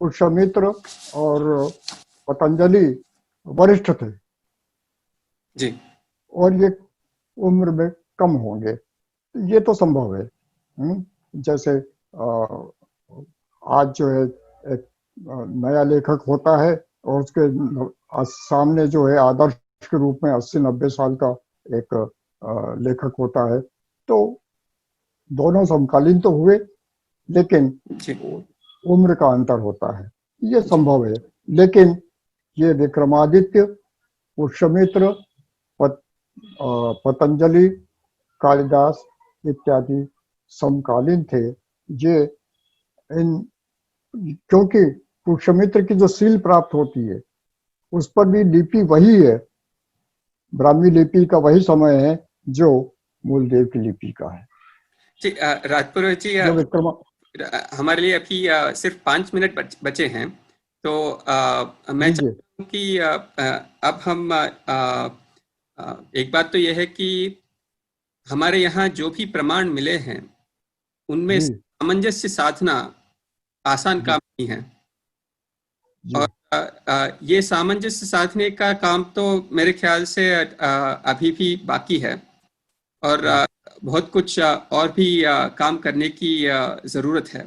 पुष्यमित्र और पतंजलि वरिष्ठ थे जी, और ये उम्र में कम होंगे, ये तो संभव है। जैसे आज जो है एक नया लेखक होता है और उसके सामने जो है आदर्श के रूप में 80-90 साल का एक लेखक होता है। तो दोनों समकालीन तो हुए, लेकिन उम्र का अंतर होता है, ये संभव है। लेकिन ये विक्रमादित्य, पुष्यमित्र, पतंजलि, कालिदास इत्यादि समकालीन थे। ये क्योंकि पुष्यमित्र की जो सील प्राप्त होती है उस पर भी लिपि वही है, ब्राह्मी लिपि का वही समय है जो मूलदेव की लिपि का है। जी, राजपुरोहित जी, हमारे लिए अभी सिर्फ 5 मिनट बचे हैं। तो मैं चाहता हूँ कि अब हम एक बात तो यह है कि हमारे यहाँ जो भी प्रमाण मिले हैं उनमें सामंजस्य साधना आसान काम नहीं है। जी और ये सामंजस्य साधने का काम तो मेरे ख्याल से अभी भी बाकी है, और बहुत कुछ और भी काम करने की जरूरत है।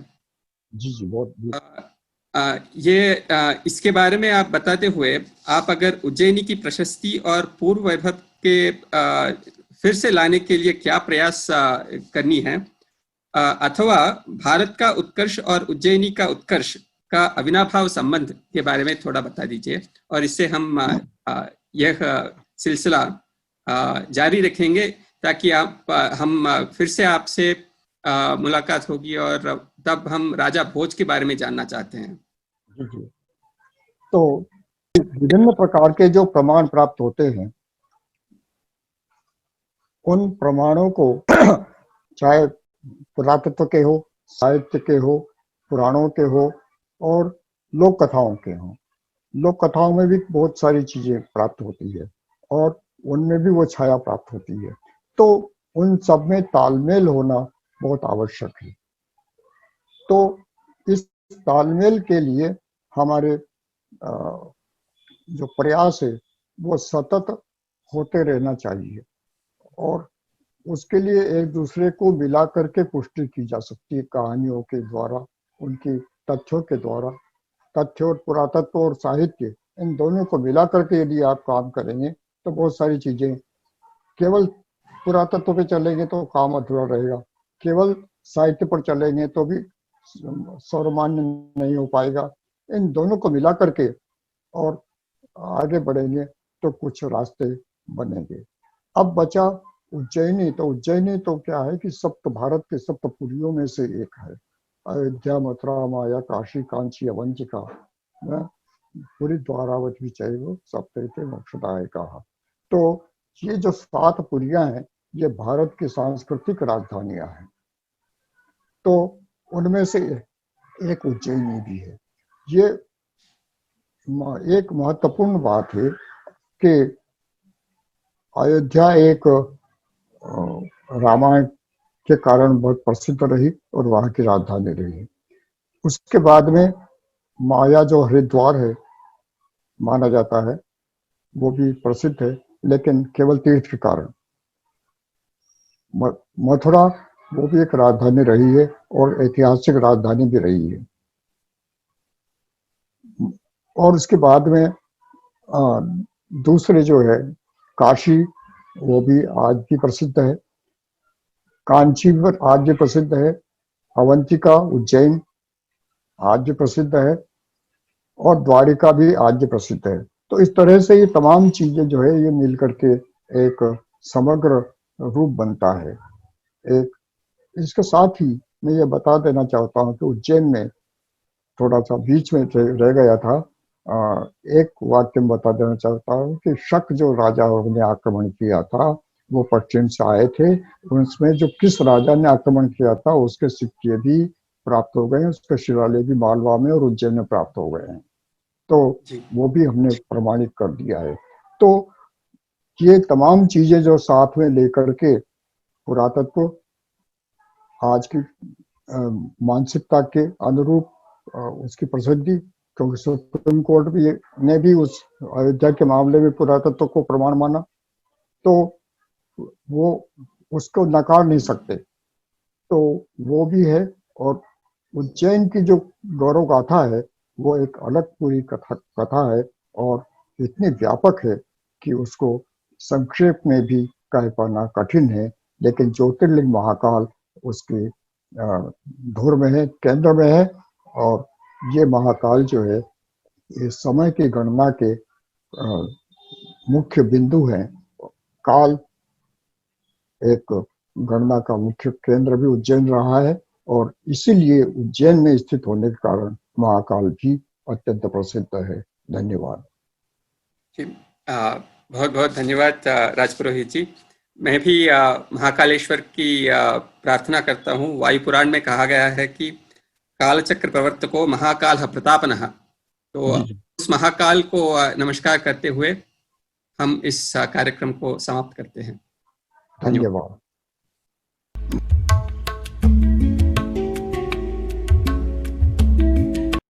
जी जी बहुत इसके बारे में आप बताते हुए, आप अगर उज्जैनी की प्रशस्ति और पूर्व वैभव के फिर से लाने के लिए क्या प्रयास करनी है, अथवा भारत का उत्कर्ष और उज्जैनी का उत्कर्ष का अविनाभाव संबंध के बारे में थोड़ा बता दीजिए, और इससे हम यह सिलसिला जारी रखेंगे, ताकि हम फिर से आपसे मुलाकात होगी, और तब हम राजा भोज के बारे में जानना चाहते हैं। जी जी। तो विभिन्न प्रकार के जो प्रमाण प्राप्त होते हैं, उन प्रमाणों को चाहे पुरातत्व के हो, साहित्य के हो, पुराणों के हो और लोक कथाओं के हो। लोक कथाओं में भी बहुत सारी चीजें प्राप्त होती है और उनमें भी वो छाया प्राप्त होती है। तो उन सब में तालमेल होना बहुत आवश्यक है। तो इस तालमेल के लिए हमारे जो प्रयास है वो सतत होते रहना चाहिए, और उसके लिए एक दूसरे को मिला करके पुष्टि की जा सकती है कहानियों के द्वारा, उनकी तथ्यों के द्वारा। तथ्य और पुरातत्व और साहित्य, इन दोनों को मिला करके यदि आप काम करेंगे तो बहुत सारी चीजें, केवल पुरातत्व पे चलेंगे तो काम अधूरा रहेगा, केवल साहित्य पर चलेंगे तो भी सर्वमान्य नहीं हो पाएगा। इन दोनों को मिला करके और आगे बढ़ेंगे तो कुछ रास्ते बनेंगे। अब बचा उज्जैनी। तो उज्जैनी तो क्या है कि सप्त भारत के सप्तपुरियों में से एक है। अयोध्या, मथुरा, माया, काशी, कांची, अवंतिका, पूरी द्वारावती चैव सप्तैते मोक्षदाय कहा। तो ये जो 7 पुरियां हैं, ये भारत की सांस्कृतिक राजधानियां हैं। तो उनमें से एक उज्जैनी भी है। ये एक महत्वपूर्ण बात है कि अयोध्या एक रामायण के कारण बहुत प्रसिद्ध रही और वहां की राजधानी रही। उसके बाद में माया जो हरिद्वार है माना जाता है, वो भी प्रसिद्ध है, लेकिन केवल तीर्थ के कारण। मथुरा वो भी एक राजधानी रही है और ऐतिहासिक राजधानी भी रही है। और उसके बाद में दूसरे जो है काशी, वो भी आज भी प्रसिद्ध है। कांचीवर आज भी प्रसिद्ध है। अवंतिका, उज्जैन आज भी प्रसिद्ध है, और द्वारिका भी आज भी प्रसिद्ध है। तो इस तरह से ये तमाम चीजें जो है ये मिलकर के एक समग्र रूप बनता है। एक इसके साथ ही मैं ये बता देना चाहता हूँ कि उज्जैन में थोड़ा सा बीच में रह गया था, एक वाक्य में बता देना चाहता हूँ कि शक जो राजा ने आक्रमण किया था वो पश्चिम से आए थे। उसमें जो किस राजा ने आक्रमण किया था उसके सिक्के भी प्राप्त हो गए हैं, उसके शिलालेख भी मालवा में और उज्जैन में प्राप्त हो गए हैं। तो वो भी हमने प्रमाणित कर दिया है। तो ये तमाम चीजें जो साथ में लेकर के पुरातत्व आज की मानसिकता के अनुरूप उसकी प्रसिद्धि, क्योंकि सुप्रीम कोर्ट भी ने भी उस अयोध्या के मामले में पुरातत्व को प्रमाण माना, तो वो उसको नकार नहीं सकते। तो वो भी है। और उज्जैन की जो गौरव गाथा है वो एक अलग पूरी कथा है और इतनी व्यापक है कि उसको संक्षेप में भी कह पाना कठिन है। लेकिन ज्योतिर्लिंग महाकाल उसके धुर में है, केंद्र में है, और ये महाकाल जो है ये समय की गणना के मुख्य बिंदु हैं। काल एक गणना का मुख्य केंद्र भी उज्जैन रहा है, और इसीलिए उज्जैन में स्थित होने के कारण महाकाल भी अत्यंत प्रसिद्ध है। धन्यवाद। बहुत बहुत धन्यवाद राजपुरोहित जी। मैं भी महाकालेश्वर की प्रार्थना करता हूँ। वायु पुराण में कहा गया है कि कालचक्र प्रवर्तको महाकाल प्रतापनः। तो उस महाकाल को नमस्कार करते हुए हम इस कार्यक्रम को समाप्त करते हैं। धन्यवाद।